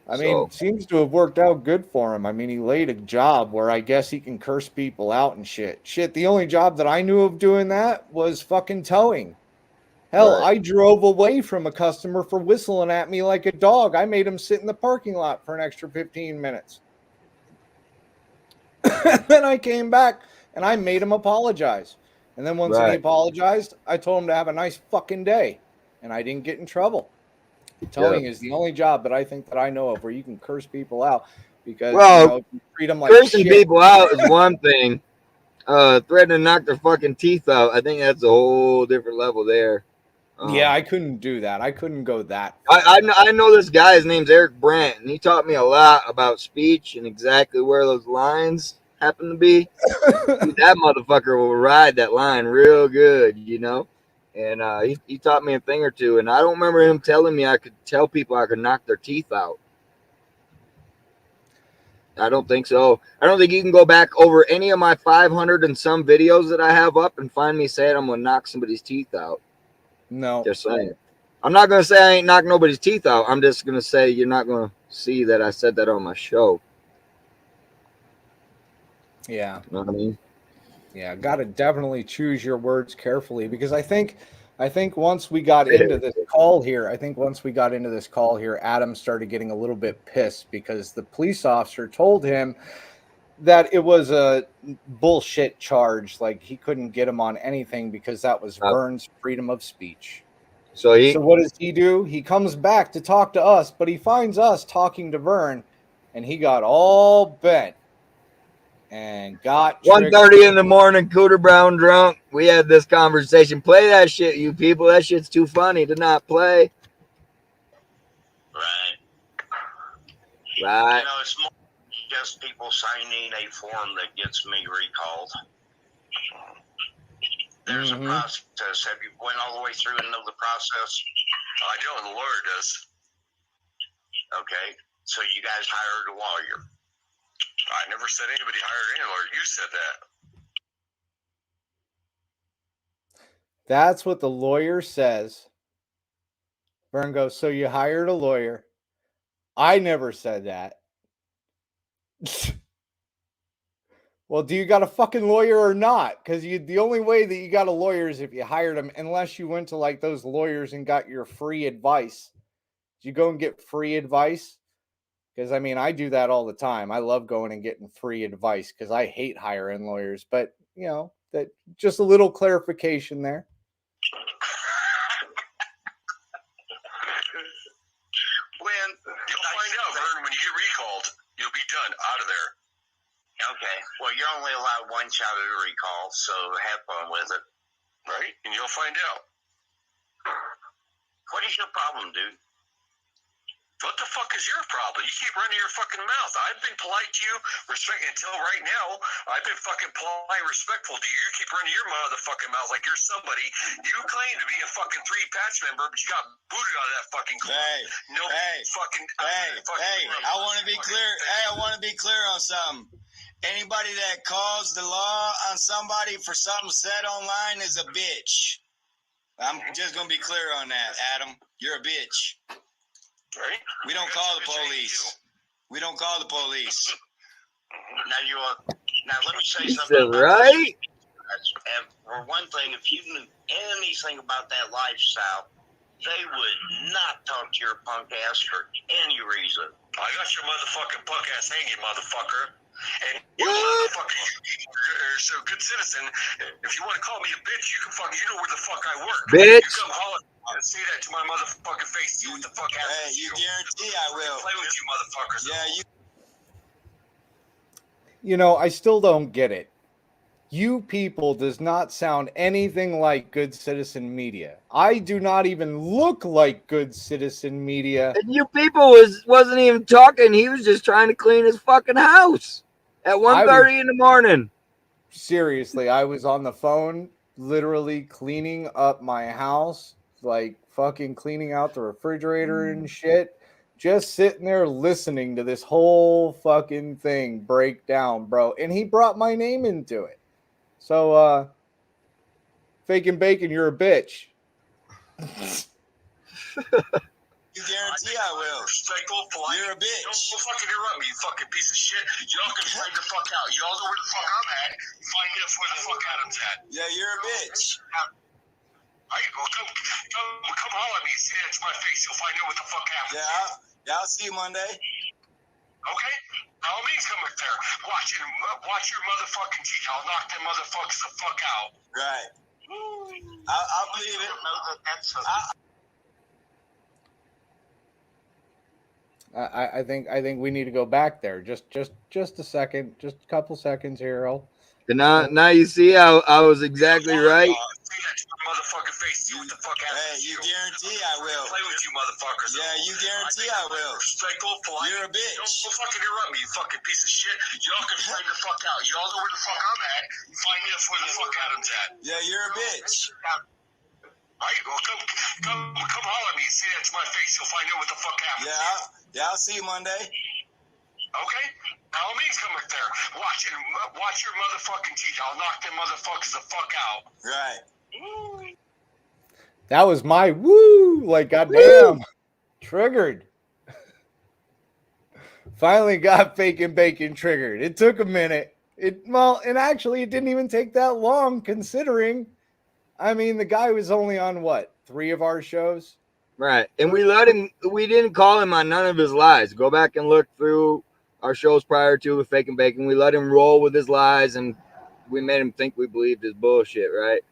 I mean, it seems to have worked out good for him. I mean, he laid a job where I guess he can curse people out and shit. Shit, the only job that I knew of doing that was fucking towing. Hell, I drove away from a customer for whistling at me like a dog. I made him sit in the parking lot for an extra 15 minutes. Then I came back and I made him apologize. And then once he apologized, I told him to have a nice fucking day. And I didn't get in trouble. Towing is the only job that I think that I know of where you can curse people out because you treat them like cursing shit. people out is one thing. Threatening to knock their fucking teeth out, I think that's a whole different level there. Yeah, I couldn't do that. I couldn't go that. I know this guy. His name's Eric Brandt, and he taught me a lot about speech and exactly where those lines happen to be. That motherfucker will ride that line real good, And he taught me a thing or two, and I don't remember him telling me I could tell people I could knock their teeth out. I don't think so. I don't think you can go back over any of my 500 and some videos that I have up and find me saying I'm gonna knock somebody's teeth out. No. Just saying. I'm not gonna say I ain't knocking nobody's teeth out. I'm just gonna say you're not gonna see that I said that on my show. Yeah. You know what I mean? Yeah, got to definitely choose your words carefully, because I think once we got into this call here, Adam started getting a little bit pissed because the police officer told him that it was a bullshit charge, like he couldn't get him on anything because that was Vern's freedom of speech. So what does he do? He comes back to talk to us, but he finds us talking to Vern, and he got all bent and got 1:30 in the morning, Cooter Brown drunk. We had this conversation. Play that shit, you people. That shit's too funny to not play. Right. Right. You know, it's more just people signing a form that gets me recalled. There's a process. Have you went all the way through and know the process? I know, and the lawyer does. Okay. So you guys hired a lawyer. I never said anybody hired any lawyer. You said that. That's what the lawyer says. Vern goes, so you hired a lawyer. I never said that. Well, do you got a fucking lawyer or not? Because the only way that you got a lawyer is if you hired him, unless you went to like those lawyers and got your free advice. Did you go and get free advice? Because, I mean, I do that all the time. I love going and getting free advice because I hate hiring lawyers. But, you know, that just a little clarification there. You'll find out, Vern, when you get recalled. You'll be done out of there. Okay. Well, you're only allowed one shot at a recall, so have fun with it. Right? And you'll find out. What is your problem, dude? What the fuck is your problem? You keep running your fucking mouth. I've been polite to you, until right now. I've been fucking polite, respectful to you. You keep running your motherfucking mouth like you're somebody. You claim to be a fucking 3-patch member, but you got booted out of that fucking club. I want to be clear. Hey, I want to be clear on something. Anybody that calls the law on somebody for something said online is a bitch. I'm just going to be clear on that, Adam. You're a bitch. Right? We don't call the police. We don't call the police. Now let me say He something. said, right? And for one thing, if you knew anything about that lifestyle, they would not talk to your punk ass for any reason. I got your motherfucking punk ass hanging, motherfucker. And you motherfucker, you're so good citizen. If you want to call me a bitch, you can you know where the fuck I work. Bitch. You come holler and say that to my motherfucking face. See what the fuck happens. Hey, you guarantee I will. Play with you motherfuckers. Yeah, You know, I still don't get it. You people does not sound anything like Good Citizen Media. I do not even look like Good Citizen Media. And you people wasn't even talking. He was just trying to clean his fucking house at 1:30 in the morning. Seriously, I was on the phone literally cleaning up my house, like fucking cleaning out the refrigerator and shit. Just sitting there listening to this whole fucking thing break down, bro. And he brought my name into it. So, Faking Bacon, you're a bitch. you guarantee I will. You're a bitch. Don't fucking interrupt me, you fucking piece of shit. Y'all can find the fuck out. Y'all know where the fuck I'm at. Find me where the fuck Adam's at. Yeah, you're a bitch. Alright, well, come holler at me. Say that to my face. You'll find out what the fuck happens. Yeah, I'll see you Monday. Okay? By all means, come up there. Watch your motherfucking teeth. I'll knock them motherfuckers the fuck out. Right. I'll believe it. I think we need to go back there. Just a second. Just a couple seconds here, Earl. And now you see how I was exactly right. Motherfucking face. See what the fuck happens. Hey, you guarantee I will. Play with you motherfuckers. Yeah, you guarantee I will. Respectful, polite. You're a bitch. Don't fucking interrupt me, you fucking piece of shit. Y'all can find the fuck out. Y'all know where the fuck I'm at. Find me where the fuck Adam's at. Yeah, you're a bitch. Alright, well, come holler at me. Say that to my face. You'll find out what the fuck happens. Yeah, I'll see you Monday. Okay? By all means come up there. Watch your motherfucking teeth. I'll knock them motherfuckers the fuck out. Right. That was my woo. Like, goddamn. Triggered. Finally got Fake and Bacon triggered. It took a minute. And actually it didn't even take that long, considering, I mean, the guy was only on what, 3 of our shows? Right. And we didn't call him on none of his lies. Go back and look through our shows prior to with Fake and Bacon. We let him roll with his lies, and we made him think we believed his bullshit, right?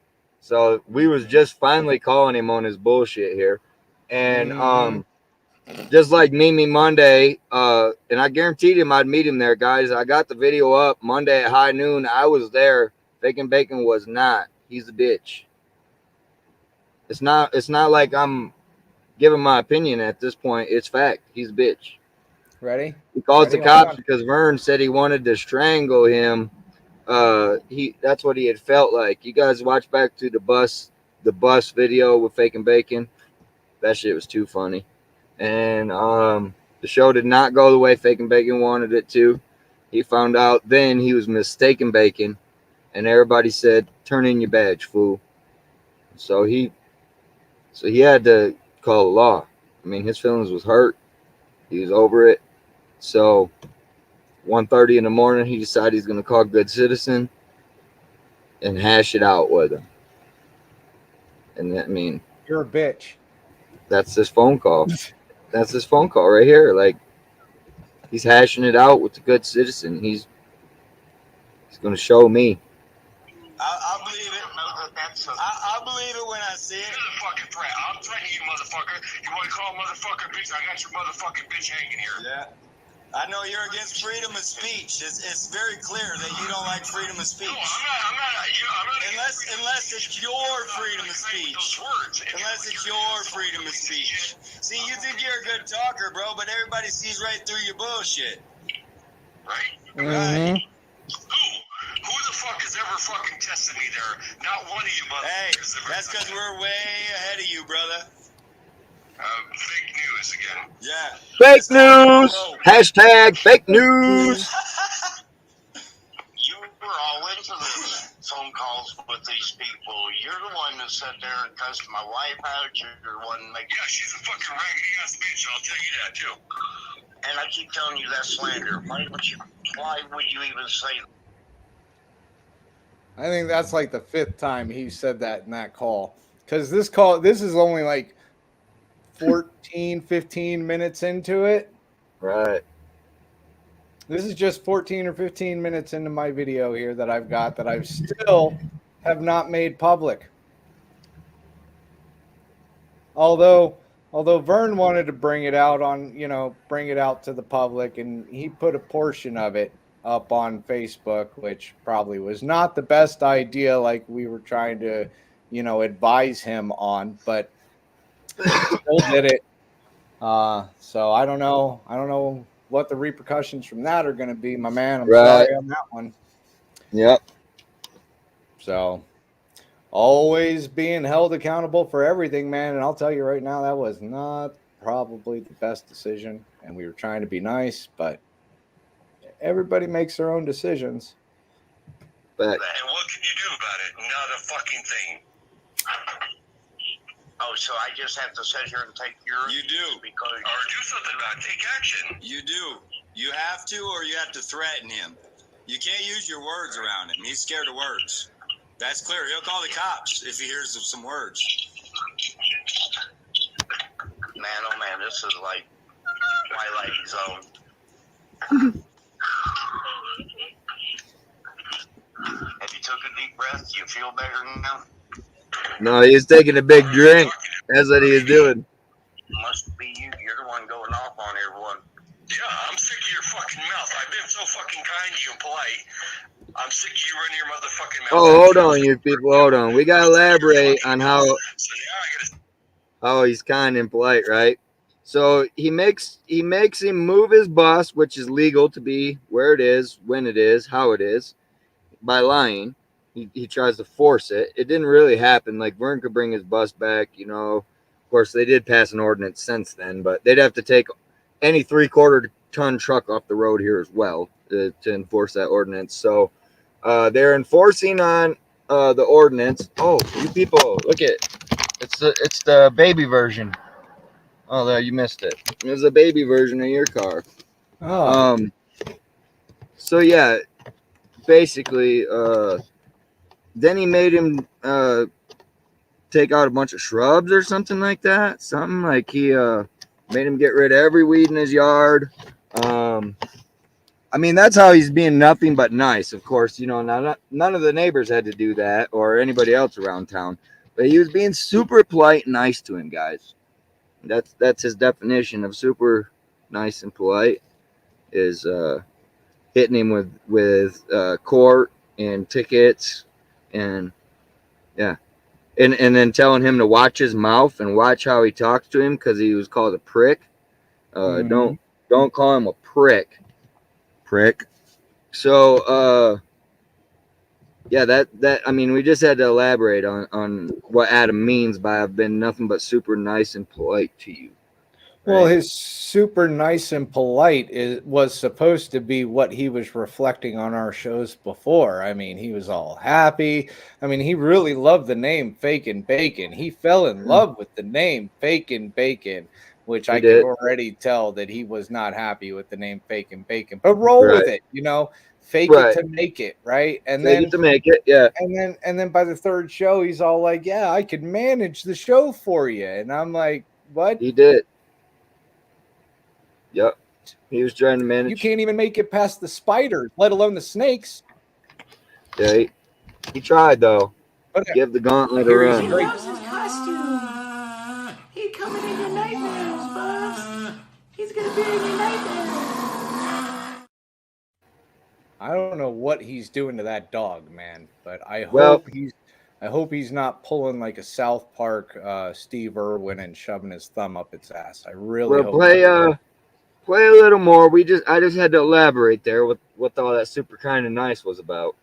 So we was just finally calling him on his bullshit here. And just like Mimi Monday, and I guaranteed him I'd meet him there, guys. I got the video up Monday at high noon. I was there. Fake and Bacon was not. He's a bitch. It's not like I'm giving my opinion at this point. It's fact. He's a bitch. Ready? He calls Ready? the cops because Vern said he wanted to strangle him. That's what he had felt like. You guys watch back to the bus video with Fake and Bacon. That shit was too funny. And the show did not go the way Fake and Bacon wanted it to. He found out then he was mistaken Bacon, and everybody said, "Turn in your badge, fool." So he had to call the law. I mean, his feelings was hurt. He was over it. So 1:30 in the morning, he decided he's going to call Good Citizen and hash it out with him. And I mean, you're a bitch. That's this phone call. That's this phone call right here. Like, he's hashing it out with the Good Citizen. He's going to show me. I believe it. I believe it when I see it. You're the fucking threat. I'm threatening you, motherfucker. You want to call motherfucker bitch? I got your motherfucking bitch hanging here. Yeah. I know you're against freedom of speech. It's very clear that you don't like freedom of speech. No, I'm not. Unless it's your freedom of speech. Unless it's your freedom of speech. See, you think you're a good talker, bro, but everybody sees right through your bullshit. Right? Mm-hmm. Who the fuck has ever fucking tested me there? Not one of you motherfuckers. Hey, that's because we're way ahead of you, brother. Fake news again. Yeah. Fake news. Hashtag fake news. You were all into the phone calls with these people. You're the one that sat there and cussed my wife out. You're the one making. Yeah, she's a fucking raggedy ass bitch. I'll tell you that too. And I keep telling you that's slander. Why would you even say that? I think that's like the 5th time he said that in that call. Because this is only like 14, 15 minutes into it. Right. This is just 14 or 15 minutes into my video here that I've got that I still have not made public. Although Vern wanted to bring it out to the public, and he put a portion of it up on Facebook, which probably was not the best idea, like we were trying to, advise him on, but still did it. So I don't know what the repercussions from that are going to be, my man. I'm sorry on that one. Yep. So always being held accountable for everything, man. And I'll tell you right now, that was not probably the best decision. And we were trying to be nice, but everybody makes their own decisions. But and what can you do about it? Not a fucking thing. Oh, so I just have to sit here and take your. You do. Because or do something about it. Take action. You do. You have to, or you have to threaten him. You can't use your words around him. He's scared of words. That's clear. He'll call the cops if he hears some words. Man, oh man, this is like Twilight Zone. Have you took a deep breath? Do you feel better now? no, he's taking a big drink. That's what he is doing. Must be you. You're the one going off on everyone. Yeah, I'm sick of your fucking mouth. I've been so fucking kind to you and polite. I'm sick of you running your motherfucking mouth. Oh, hold on, you people. Hold on. We got to elaborate on how he's kind and polite, right? So he makes him move his bus, which is legal to be where it is, when it is, how it is, by lying. He tries to force it. It didn't really happen. Like, Vern could bring his bus back, Of course, they did pass an ordinance since then, but they'd have to take any 3/4 ton truck off the road here as well. to enforce that ordinance. So they're enforcing on the ordinance. Oh, you people, look at it's the baby version. Oh, there, you missed it. It's a baby version of your car. Oh. So yeah, basically, then he made him take out a bunch of shrubs or something like that. Something like he made him get rid of every weed in his yard. I mean, that's how he's being nothing but nice. Of course, you know, none of the neighbors had to do that or anybody else around town. But he was being super polite and nice to him, guys. That's his definition of super nice and polite, is hitting him with court and tickets and yeah. And then telling him to watch his mouth and watch how he talks to him because he was called a prick. Don't call him a prick. So yeah, that I mean, we just had to elaborate on what Adam means by I've been nothing but super nice and polite to you. Well, his super nice and polite was supposed to be what he was reflecting on our shows before. I mean, he was all happy. I mean, he really loved the name Fakin' Bacon. He fell in love with the name Fakin' Bacon, which I could already tell that he was not happy with the name Fakin' Bacon. But roll with it, you know, fake it to make it, right? And fake then it to make it, yeah. And then by the third show, he's all like, "Yeah, I could manage the show for you," and I'm like, "What?" He did. Yep. He was trying to manage. You can't even make it past the spiders, let alone the snakes. Yeah, he tried though. Give the gauntlet a He run. loves his costume. He coming in your nightmares, Bugs. He's gonna be in your nightmares. I don't know what he's doing to that dog, man, but I hope he's not pulling like a South Park Steve Irwin and shoving his thumb up its ass. I really hope. Play a little more. I just had to elaborate there with what all that super kind of nice was about.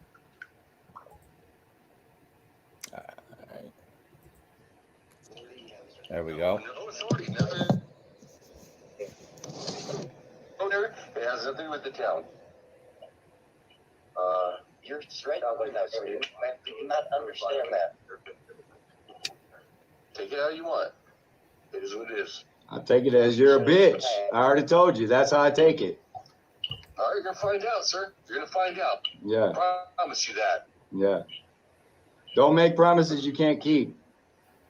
There we go. It has nothing with the town. You're straight up with that, dude. I do not understand that. Take it how you want. It is what it is. I take it as you're a bitch. I already told you. That's how I take it. All right, you're gonna find out, sir. You're gonna find out. Yeah. I promise you that. Yeah. Don't make promises you can't keep.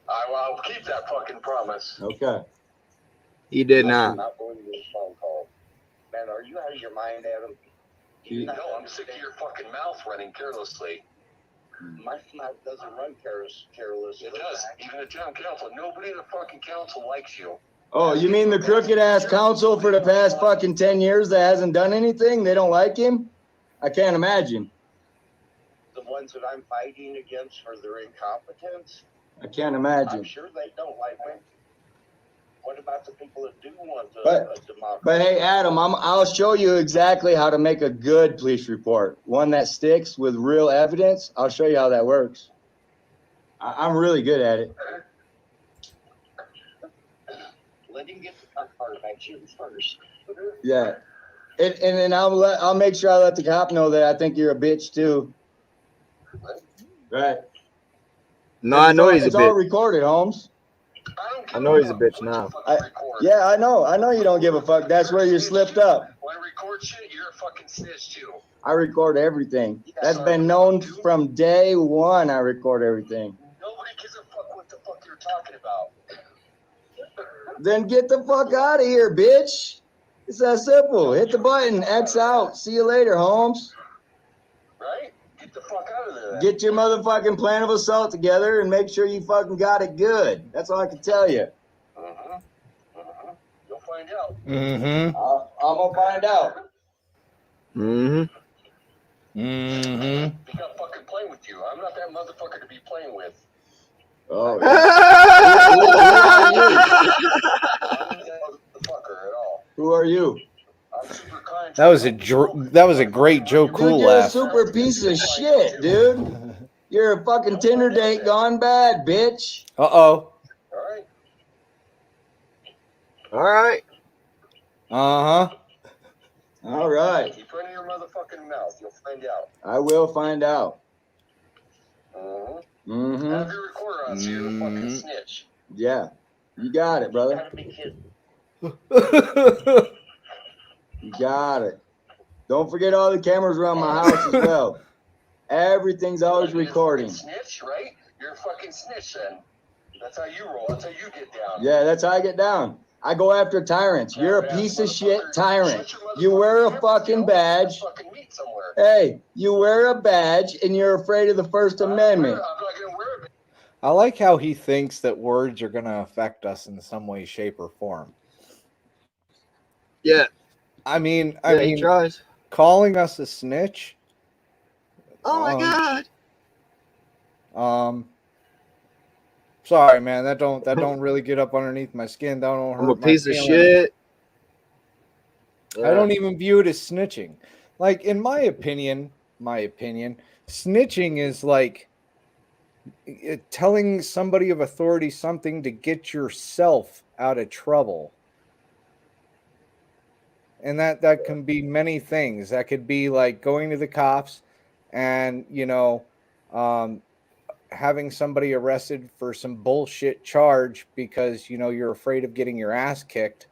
I'll keep that fucking promise. Okay. He did I'm not. not going to this phone call. Man, are you out of your mind, Adam? No, I'm sick of your fucking mouth running carelessly. My mouth doesn't run carelessly. It does. Even the town council. Nobody in the fucking council likes you. Oh, you mean the crooked ass council for the past fucking 10 years that hasn't done anything? They don't like him? I can't imagine. The ones that I'm fighting against for their incompetence? I can't imagine. I'm sure they don't like me. What about the people that do want a democracy? But hey, Adam, I'll show you exactly how to make a good police report. One that sticks with real evidence. I'll show you how that works. I'm really good at it. Let him get the tough part about you first. Yeah. And then I'll make sure I let the cop know that I think you're a bitch too. Right. No, I know he's a bitch. It's all bitch. recorded, Holmes. I know he's a bitch now. Yeah, I know. I know you don't give a fuck. That's where you slipped up. When I record shit, you're a fucking snitch too. I record everything. That's been known from day one. I record everything. Nobody gives a fuck what the fuck you're talking about. Then get the fuck out of here, bitch. It's that simple. Hit the button. X out. See you later, Holmes. Right? Get the fuck out of there. Get your motherfucking plan of assault together and make sure you fucking got it good. That's all I can tell you. You'll find out. Mm-hmm. I'm gonna find out. Mm-hmm. Mm-hmm. You got fucking playing with you. I'm not that motherfucker to be playing with. Oh. Who are you? That was a great Joe Cool Dude, you're a laugh. super piece of shit, dude. You're a fucking Tinder date gone bad, bitch. Uh-oh. All right. Uh-huh. All right. Keep running your motherfucking mouth. You'll find out. I will find out. Mm-hmm. Mm-hmm. Have your recorder on so you're a fucking snitch. Yeah. You got it, You brother. gotta be kidding. You got it. Don't forget all the cameras around my house as well. Everything's always You're a recording. fucking snitch, right? You're a fucking snitch then. That's how you roll. That's how you get down. Yeah, that's how I get down. I go after tyrants. You're a piece of shit tyrant. You wear a fucking badge. Fucking meet somewhere. Hey, you wear a badge and you're afraid of the First Amendment. I'm not gonna wear it. I like how he thinks that words are going to affect us in some way, shape, or form. Yeah. I mean, He tries. calling us a snitch. Oh my God. Sorry, man. That don't really get up underneath my skin. That don't hurt. I'm a my piece of feelings. shit. I don't even view it as snitching. Like, in my opinion, snitching is like telling somebody of authority something to get yourself out of trouble. And that can be many things. That could be like going to the cops and, having somebody arrested for some bullshit charge because, you're afraid of getting your ass kicked.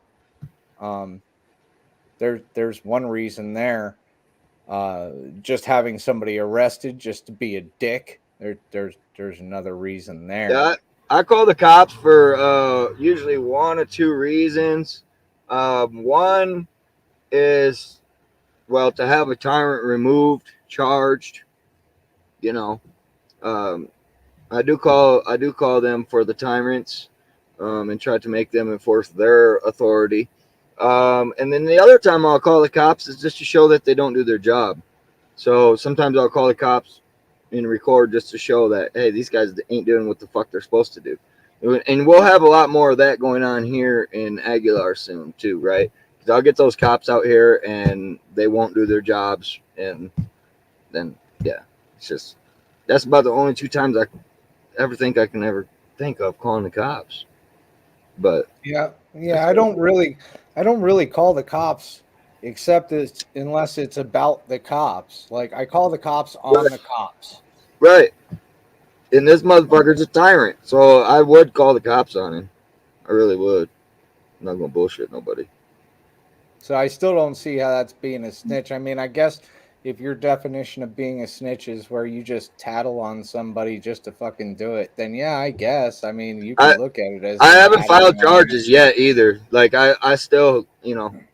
There's one reason there. Just having somebody arrested just to be a dick. There's another reason there. Yeah, I call the cops for usually one or two reasons. One is, well, to have a tyrant removed, charged. I do call them for the tyrants, and try to make them enforce their authority. And then the other time I'll call the cops is just to show that they don't do their job. So sometimes I'll call the cops and record just to show that, hey, these guys ain't doing what the fuck they're supposed to do. And we'll have a lot more of that going on here in Aguilar soon too, right? Because I'll get those cops out here and they won't do their jobs, and then it's just, that's about the only two times I ever think I can ever think of calling the cops. But yeah, I don't really call the cops except unless it's about the cops. Like, I call the cops on the cops. Right. And this motherfucker's a tyrant, so I would call the cops on him. I really would. I'm not gonna bullshit nobody. So I still don't see how that's being a snitch. I mean, I guess if your definition of being a snitch is where you just tattle on somebody just to fucking do it, then yeah, I guess. I mean, you can look at it as... I haven't filed charges yet either. Like, I still,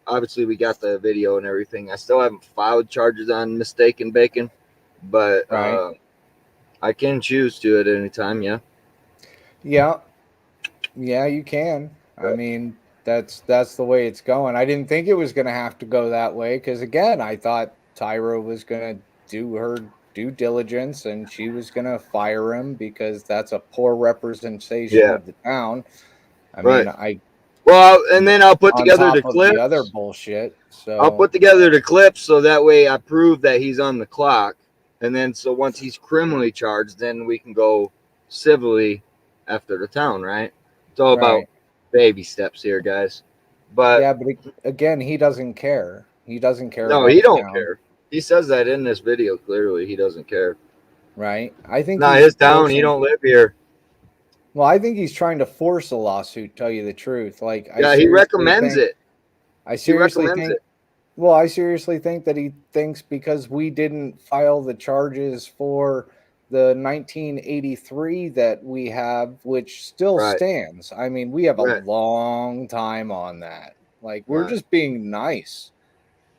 obviously we got the video and everything. I still haven't filed charges on mistaken bacon, but I can choose to at any time, yeah. Yeah, you can. I mean, that's the way it's going. I didn't think it was going to have to go that way because, again, I thought Tyra was going to do her due diligence and she was going to fire him because that's a poor representation of the town. I mean, and then I'll put together the clips. The other bullshit. So I'll put together the clips so that way I prove that he's on the clock. And then so once he's criminally charged, then we can go civilly after the town, right? It's all about baby steps here, guys. But yeah, but again, he doesn't care. He doesn't care. No, he don't care. He says that in this video clearly. He doesn't care. Right. I think his town. He don't live here. Well, I think he's trying to force a lawsuit. Tell you the truth, like he recommends it. I seriously think. Well, I seriously think that he thinks because we didn't file the charges for the 1983 that we have, which still stands. I mean, we have a long time on that. Like, we're just being nice.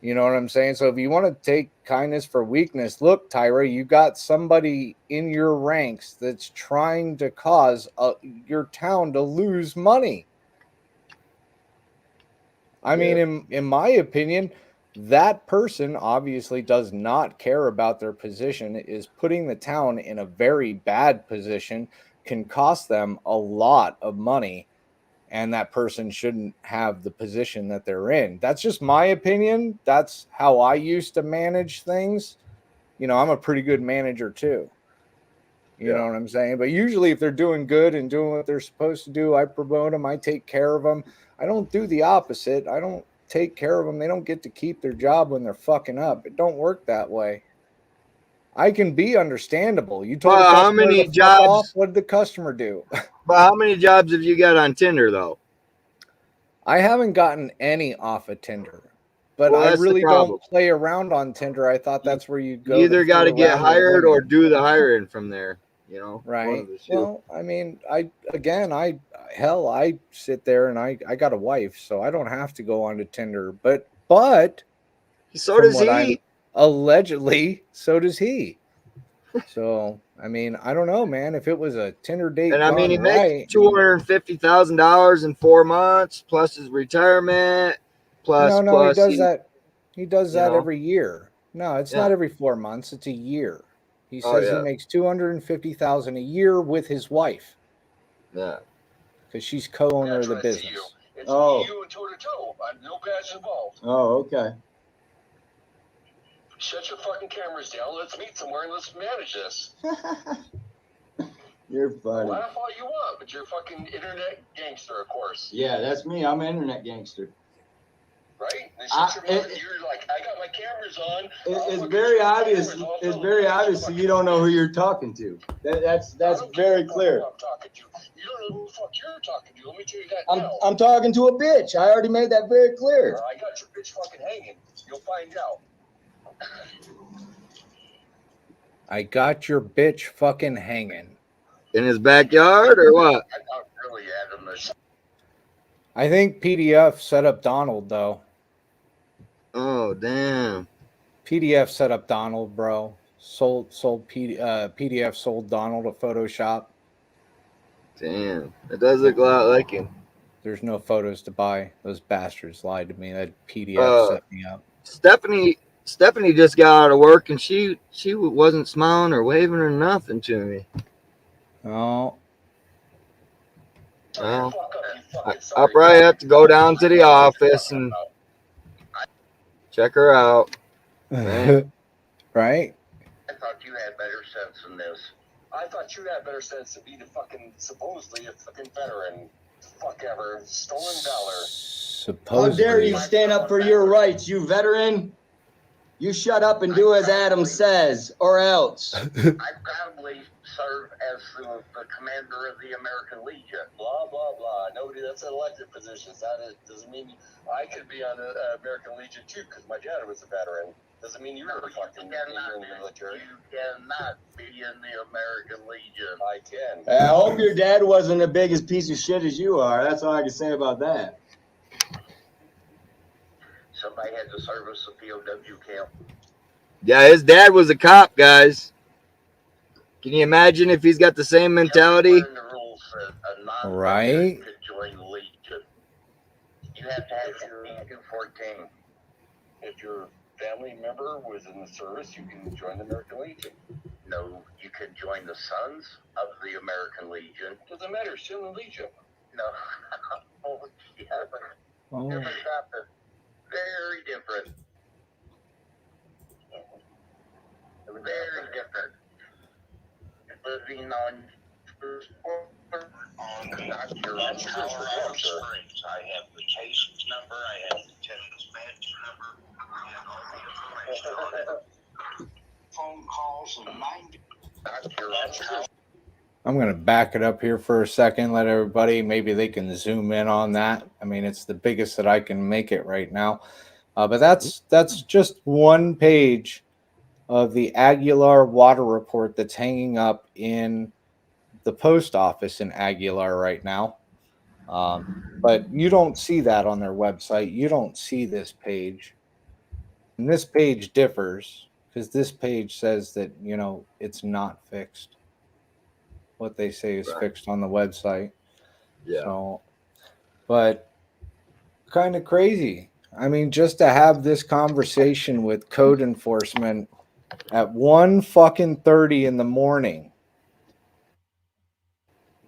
You know what I'm saying? So if you want to take kindness for weakness, look, Tyra, you got somebody in your ranks that's trying to cause your town to lose money. I mean, in my opinion, that person obviously does not care about their position, is putting the town in a very bad position, can cost them a lot of money, and that person shouldn't have the position that they're in. That's just my opinion. That's how I used to manage things. I'm a pretty good manager too. You know what I'm saying? But usually if they're doing good and doing what they're supposed to do, I promote them. I take care of them. I don't do the opposite. I don't take care of them. They don't get to keep their job when they're fucking up. It don't work that way. I can be understandable. You told Well, the how customer many to fuck jobs- off. What did the customer do? But how many jobs have you got on Tinder though? I haven't gotten any off of Tinder, but Well, I that's the really problem. don't play around on Tinder. I thought that's where you go. You either got to fool get around with hired or women. do the hiring from there. You know, one Right. of the two. Well, I mean, I sit there and I got a wife, so I don't have to go onto Tinder. But so from does what he. allegedly, so does he. So I mean, I don't know, man. If it was a Tinder date, And I mean, he gone makes right, $250,000 in 4 months, plus his retirement, plus he does that. He does you that know? every year. No, it's Yeah. not every 4 months. It's a year. He Oh, says he yeah. makes $250,000 a year with his wife Yeah. because she's co-owner of the That's right, business. you. It's Oh. me, you, and toe to toe. No badge involved. Oh, okay. Shut your fucking cameras down. Let's meet somewhere and let's manage this. You're funny. Laugh all you want, but you're a fucking internet gangster, of course. Yeah, that's me. I'm an internet gangster. Right? And you're like, I got my cameras on. It's very obvious. It's very obvious that you don't know who you're talking to. That's very clear. I'm talking to. You don't know who the fuck you're talking to. Let me tell you that now. I'm talking to a bitch. I already made that very clear. I got your bitch fucking hanging. You'll find out. I got your bitch fucking hanging. In his backyard or what? I'm not really Adam. I think PDF set up Donald though. Oh, damn. PDF set up Donald, bro. PDF sold Donald a Photoshop. Damn. It does look a lot like him. There's no photos to buy. Those bastards lied to me. That PDF set me up. Stephanie just got out of work and she wasn't smiling or waving or nothing to me. Oh. Well, I'll probably have to go down to the office and check her out. Man. Right? I thought you had better sense than this. I thought you had better sense to be the fucking, supposedly a fucking veteran. Fuck ever. Stolen valor. How dare you stand up for your rights, you veteran? You shut up and do as Adam says, or else. I proudly serve as the commander of the American Legion. Blah, blah, blah. Nobody, that's an elected position. Doesn't mean I could be on the American Legion too, because my dad was a veteran. Doesn't mean you're a fucking in the military. You cannot be in the American Legion. I can. I hope your dad wasn't as big a piece of shit as you are. That's all I can say about that. Somebody had to service a POW camp. Yeah, his dad was a cop, guys. Can you imagine if he's got the same mentality? Right? Could join the Legion. You have to have your 14. If your family member was in the service, you can join the American Legion. No, you can join the Sons of the American Legion. Doesn't matter, still in the Legion. No. Oh, yeah, but different chapter. Very different. Very different. Living on not your own Colorado Springs. I have the case's number. I have the tenant's badge number. I have all the information on it. Phone calls and 90. Not your own. I'm going to back it up here for a second, let everybody, maybe they can zoom in on that. I mean, it's the biggest that I can make it right now. But that's just one page of the Aguilar water report that's hanging up in the post office in Aguilar right now. But you don't see that on their website. You don't see this page. And this page differs because this page says that, you know, it's not fixed. What they say is fixed on the website. Yeah. So, but kind of crazy. I mean, just to have this conversation with code enforcement at 1:30 in the morning.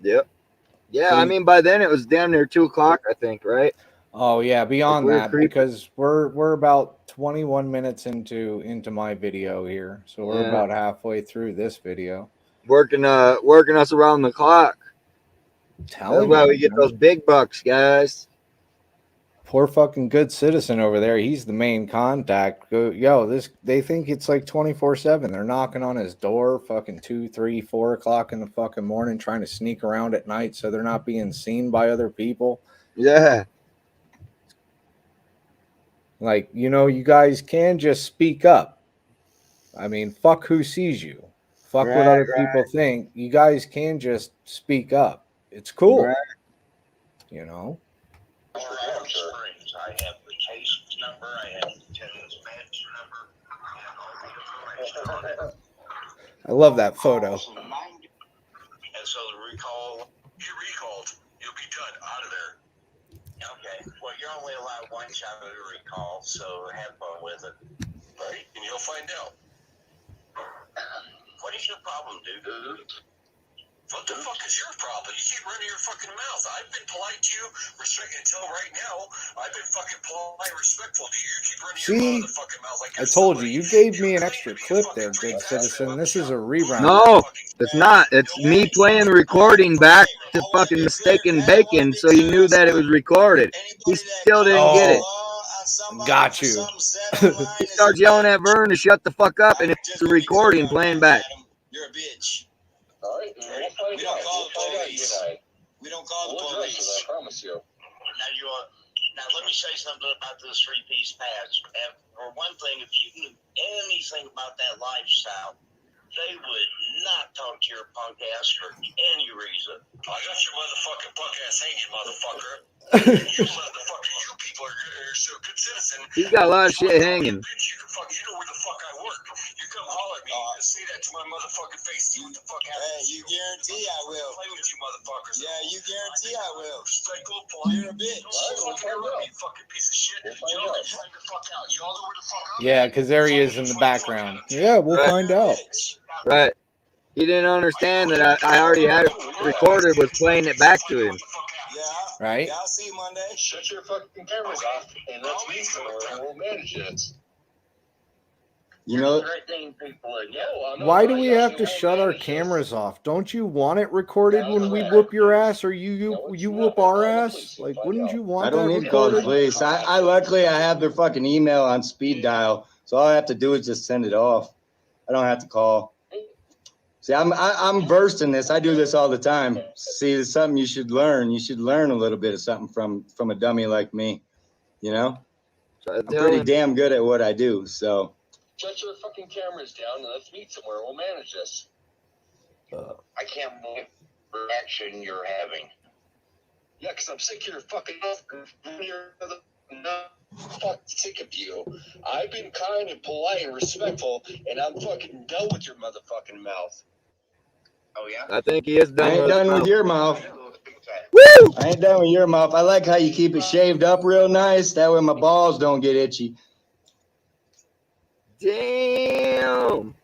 Yep. Yeah, I mean, by then it was damn near 2 o'clock, I think, right? Oh yeah, beyond Like, that, because we're about 21 minutes into my video here, so we're Yeah. about halfway through this video. Working us around the clock. That's why we get those big bucks, guys. Poor fucking Good Citizen over there. He's the main contact. They think it's like 24/7. They're knocking on his door fucking 2, 3, 4 o'clock in the fucking morning, trying to sneak around at night so they're not being seen by other people. Yeah. Like, you guys can just speak up. I mean, fuck who sees you. Fuck what other people think. You guys can just speak up. It's cool. Right. Springs. I have the case number. I have the tenant's badge number. I have all the information on it. I love that photo. And so the recall. You recalled. You'll be done out of there. Okay. Well, you're only allowed one shot of the recall, so have fun with it. Right? And you'll find out. What is your problem, dude? What the fuck is your problem? You keep running your fucking mouth. I've been polite to you, respect until right now. I've been fucking polite, respectful to you. You keep running your motherfucking mouth like I told you gave me an extra clip there, Good Citizen. This is a rerun. No, it's not. It's me playing the recording back to fucking Mistaken Bacon, so you knew that it was recorded. He still didn't get it. Got you. He starts yelling at Vern to shut the fuck up, and it's the recording playing back. You're a bitch. All right, We don't call the police. We don't call the police. I promise you. Now let me say something about this three-piece patch. For one thing, if you knew anything about that lifestyle, they would not talk to your punk ass for any reason. I got your motherfucking punk ass hanging, motherfucker. You motherfucker, you people are so Good Citizen. He's got a lot of shit hanging. You know where the fuck I work. You come holler at me and say that to my motherfucking face. See what the fuck happens. Hey, you guarantee I will. Play with you motherfuckers. Yeah, you guarantee I will. Psycho, You're a bitch. You fucking piece of shit. Y'all can find the fuck out. Y'all know where the fuck I'm Yeah, because there he is in the background. Yeah, we'll find out. Right. He didn't understand that I already had it recorded, was playing it back to him. Right? Yeah, I'll see you Monday. Shut your fucking cameras off and let's meet somewhere and we'll manage this. Why do we have to shut our cameras off? Don't you want it recorded when we whoop your ass, or you whoop our ass? Like, wouldn't you want I don't that need to call the recorded? police. I luckily I have their fucking email on speed dial, so all I have to do is just send it off. I don't have to call. See, I'm versed in this. I do this all the time. See, it's something you should learn. You should learn a little bit of something from a dummy like me. I'm pretty damn good at what I do. So Shut your fucking cameras down and let's meet somewhere. We'll manage this. I can't believe the reaction you're having. Yeah, because I'm sick of your fucking mouth. Fuck sick of you. I've been kind and polite and respectful, and I'm fucking done with your motherfucking mouth. Oh yeah? I think he is done. I ain't done with your mouth. Woo! I ain't done with your mouth. I like how you keep it shaved up real nice. That way my balls don't get itchy. Damn.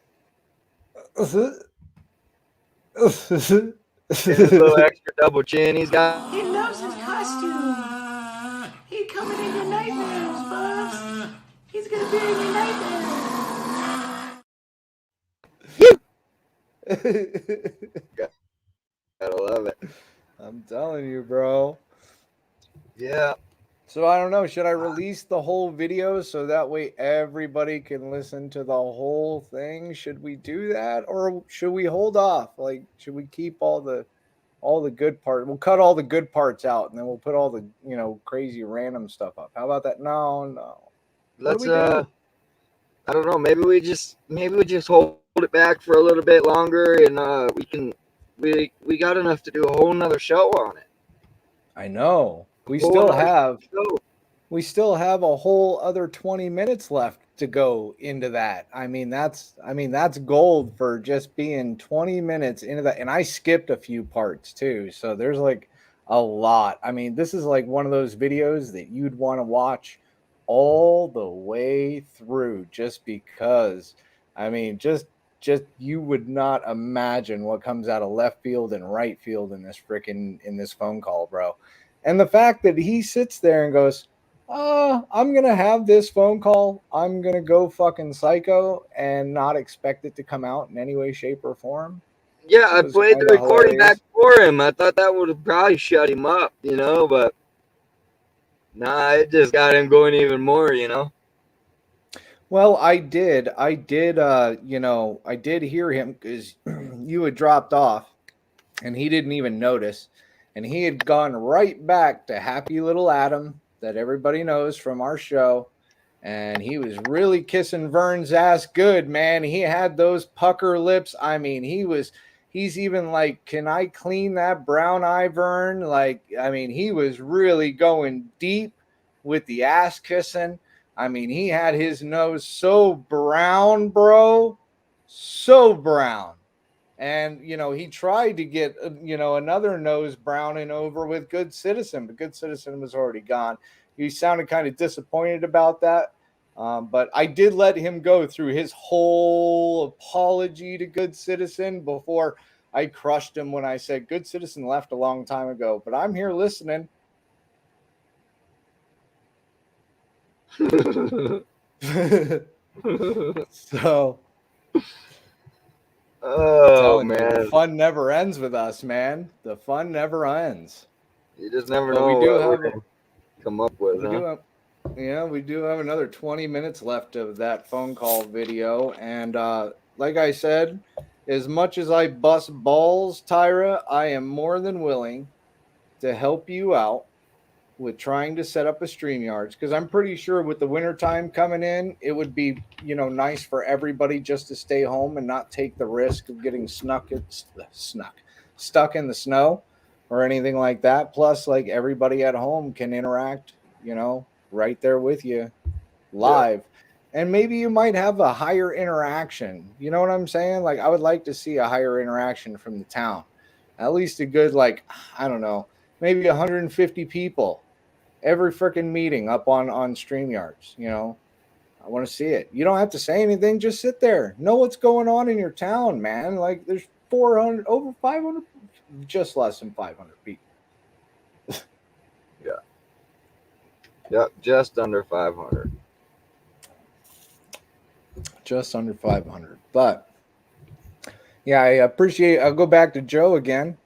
His little extra double chin he's got. He loves his costume. He coming in your nightmares, Buzz. He's gonna be in your nightmares. Gotta love it. I'm telling you, bro. Yeah. So I don't know. Should I release the whole video so that way everybody can listen to the whole thing? Should we do that, or should we hold off? Like, should we keep all the good parts? We'll cut all the good parts out, and then we'll put all the crazy random stuff up. How about that? No. Let's I don't know. Maybe we just hold it back for a little bit longer, and we got enough to do a whole nother show on it. I know. We still have a whole other 20 minutes left to go into that. I mean, that's gold for just being 20 minutes into that. And I skipped a few parts too. So there's like a lot. I mean, this is like one of those videos that you'd want to watch all the way through, just because, I mean, just you would not imagine what comes out of left field and right field in this phone call, bro. And the fact that he sits there and goes, I'm going to have this phone call. I'm going to go fucking psycho and not expect it to come out in any way, shape, or form. Yeah, I played the recording back for him. I thought that would have probably shut him up, but Nah, it just got him going even more, you know. Well, I did, you know, I did hear him because you had dropped off and he didn't even notice. And he had gone right back to Happy Little Adam that everybody knows from our show. And he was really kissing Vern's ass good, man. He had those pucker lips. I mean, he's even like, can I clean that brown eye, Vern? Like, I mean, he was really going deep with the ass kissing. I mean, he had his nose so brown, bro. So brown. And, you know, he tried to get, you know, another nose browning over with Good Citizen, but Good Citizen was already gone. He sounded kind of disappointed about that. But I did let him go through his whole apology to Good Citizen before I crushed him when I said Good Citizen left a long time ago, but I'm here listening. So, oh man, the fun never ends with us, man. The fun never ends. You just never But know we do what have we're gonna come up with. We do have another 20 minutes left of that phone call video, and like I said, as much as I bust balls, Tyra, I am more than willing to help you out with trying to set up a StreamYards, because I'm pretty sure with the winter time coming in, it would be, you know, nice for everybody just to stay home and not take the risk of getting stuck in the snow or anything like that. Plus, like, everybody at home can interact, you know, right there with you live. Yeah. And maybe you might have a higher interaction. You know what I'm saying? Like, I would like to see a higher interaction from the town. At least a good, like, I don't know, maybe 150 people every freaking meeting up on StreamYards. You know, I want to see it. You don't have to say anything. Just sit there. Know what's going on in your town, man. Like, there's 400, over 500, just less than 500 people. Yeah. Yep, just under 500. Just under 500. But, yeah, I appreciate, I'll go back to Joe again.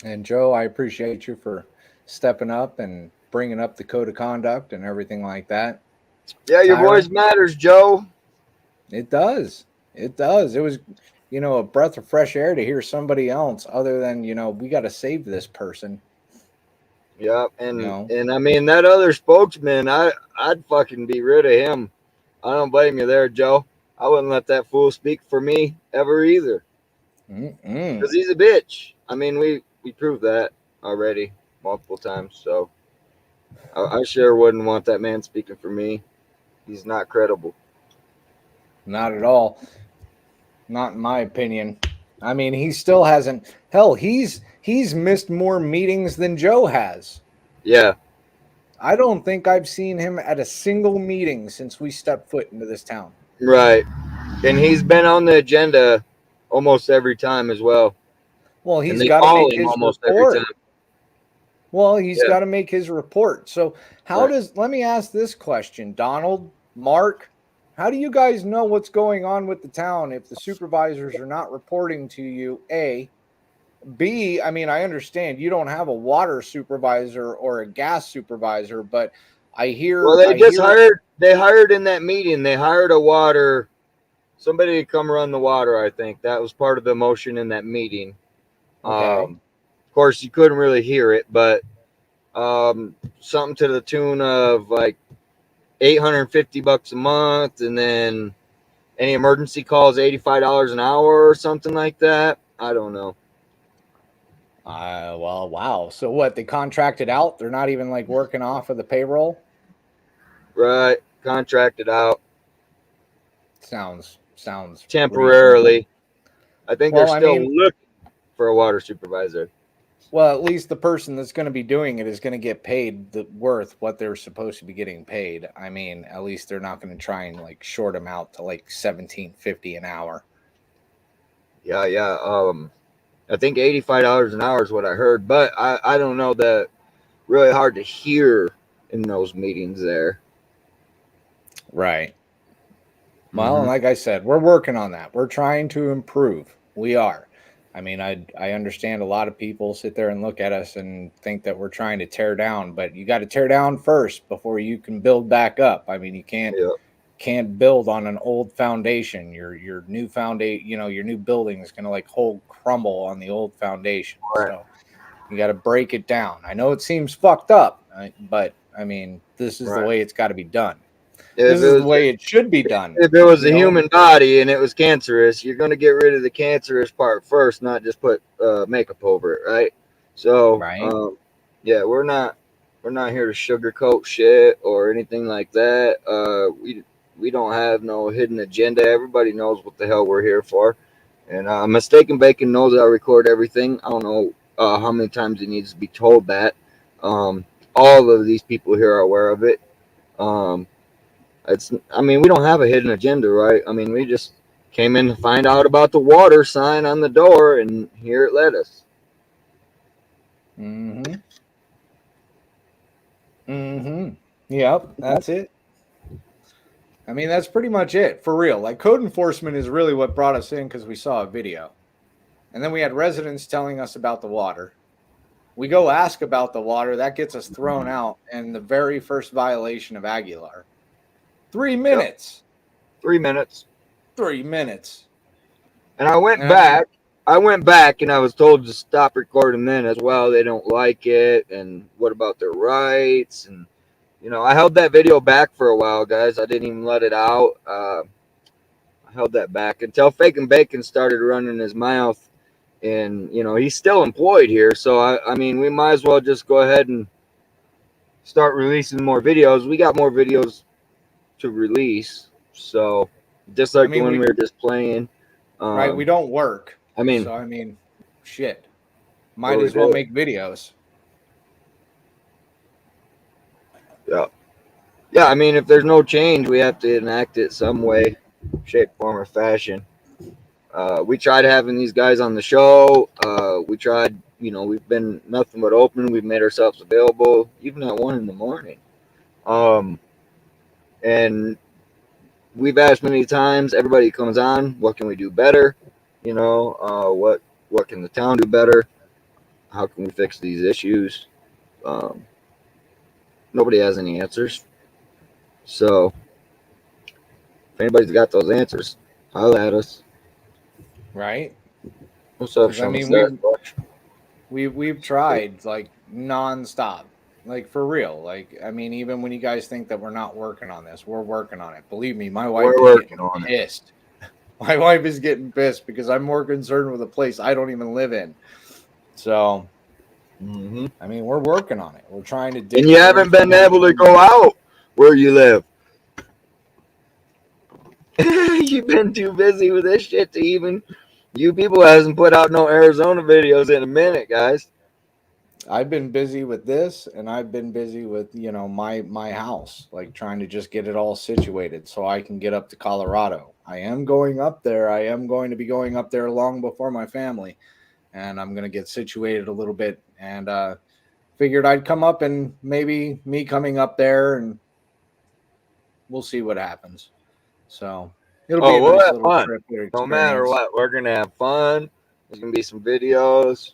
And Joe, I appreciate you for stepping up and bringing up the code of conduct and everything like that. Yeah, your voice matters, Joe. It does. It does. It was, you know, a breath of fresh air to hear somebody else other than, you know, we got to save this person. Yeah, and I mean, that other spokesman, I'd fucking be rid of him. I don't blame you there, Joe. I wouldn't let that fool speak for me ever either. Because he's a bitch. I mean, we proved that already multiple times, so I sure wouldn't want that man speaking for me. He's not credible. Not at all. Not in my opinion. I mean, he still hasn't. Hell, he's missed more meetings than Joe has. Yeah. I don't think I've seen him at a single meeting since we stepped foot into this town. Right. And he's been on the agenda almost every time as well. Well, he's got to make his almost report. every time. Well, he's got to make his report. So let me ask this question, Donald, Mark, how do you guys know what's going on with the town if the supervisors are not reporting to you, A? B, I mean, I understand you don't have a water supervisor or a gas supervisor, but I hear... Well, they hired in that meeting, they hired somebody to come run the water, I think. That was part of the motion in that meeting. Okay. Of course, you couldn't really hear it, but something to the tune of like $850 a month, and then any emergency calls $85 an hour or something like that. I don't know. Well, wow. So what? They contracted out? They're not even like working off of the payroll? Right. Contracted out. Sounds temporarily. Reasonable. I think they're still looking for a water supervisor. Well, at least the person that's going to be doing it is going to get paid worth what they're supposed to be getting paid. I mean, at least they're not going to try and like short them out to like $17.50 an hour. Yeah. I think $85 an hour is what I heard, but I don't know, that really hard to hear in those meetings there. Right. Well, like I said, we're working on that. We're trying to improve. We are. I mean, I understand a lot of people sit there and look at us and think that we're trying to tear down, but you got to tear down first before you can build back up. I mean, you can't build on an old foundation. Your new foundation, your new building is going to like whole crumble on the old foundation. Right. So you got to break it down. I know it seems fucked up, but I mean, this is the way it's got to be done. This is the way it should be done. If it was a human body and it was cancerous, you're going to get rid of the cancerous part first, not just put makeup over it, right? So, yeah, we're not here to sugarcoat shit or anything like that. We don't have no hidden agenda. Everybody knows what the hell we're here for. And Mistaken Bacon knows I record everything. I don't know how many times he needs to be told that. All of these people here are aware of it. I mean, we don't have a hidden agenda, right? I mean, we just came in to find out about the water sign on the door, and here it led us. Yep, that's it. I mean, that's pretty much it, for real. Like, code enforcement is really what brought us in because we saw a video. And then we had residents telling us about the water. We go ask about the water. That gets us thrown out. And the very first violation of Aguilar. 3 minutes. Yep. 3 minutes. 3 minutes. And I went back. And I was told to stop recording then as well. They don't like it. And what about their rights? And, I held that video back for a while, guys. I didn't even let it out. I held that back until Faking Bacon started running his mouth. And, he's still employed here. So, I mean, we might as well just go ahead and start releasing more videos. We got more videos to release. So, just like when we were just playing. Right, we don't work. I mean, shit. Might as well make videos. Yeah. Yeah, I mean, if there's no change, we have to enact it some way, shape, form, or fashion. We tried having these guys on the show. We tried, we've been nothing but open. We've made ourselves available, even at 1 a.m. And we've asked many times, everybody comes on, what can we do better? What can the town do better? How can we fix these issues? Nobody has any answers. So if anybody's got those answers, holla at us. Right? What's up, I mean, we've tried like nonstop, like for real. Like, I mean, even when you guys think that we're not working on this, we're working on it. Believe me, my wife is getting pissed. My wife is getting pissed because I'm more concerned with a place I don't even live in. So, I mean, we're working on it. We're trying to. And you haven't been able to go out where you live. You've been too busy with this shit to even. You people hasn't put out no Arizona videos in a minute, guys. I've been busy with this, and I've been busy with my house, like trying to just get it all situated so I can get up to Colorado. I am going up there. I am going to be going up there long before my family, and I'm going to get situated a little bit. And figured I'd come up, and maybe me coming up there, and we'll see what happens. So it'll be a nice little trip here. No matter what, we're gonna have fun. There's gonna be some videos.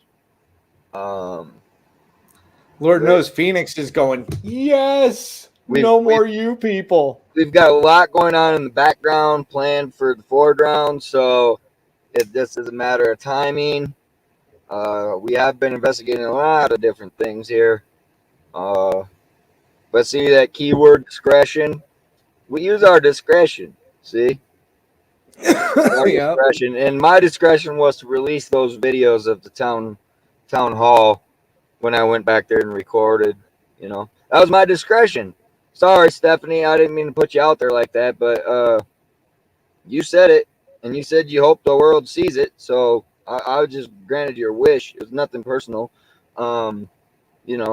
Lord knows Phoenix is going, yes, no more you people. We've got a lot going on in the background planned for the foreground, so it just is a matter of timing. We have been investigating a lot of different things here. But see that keyword discretion? We use our discretion, see? Discretion. And my discretion was to release those videos of the town hall when I went back there and recorded. That was my discretion. Sorry, Stephanie, I didn't mean to put you out there like that, but you said it, and you said you hope the world sees it, so I just granted your wish. It was nothing personal. I really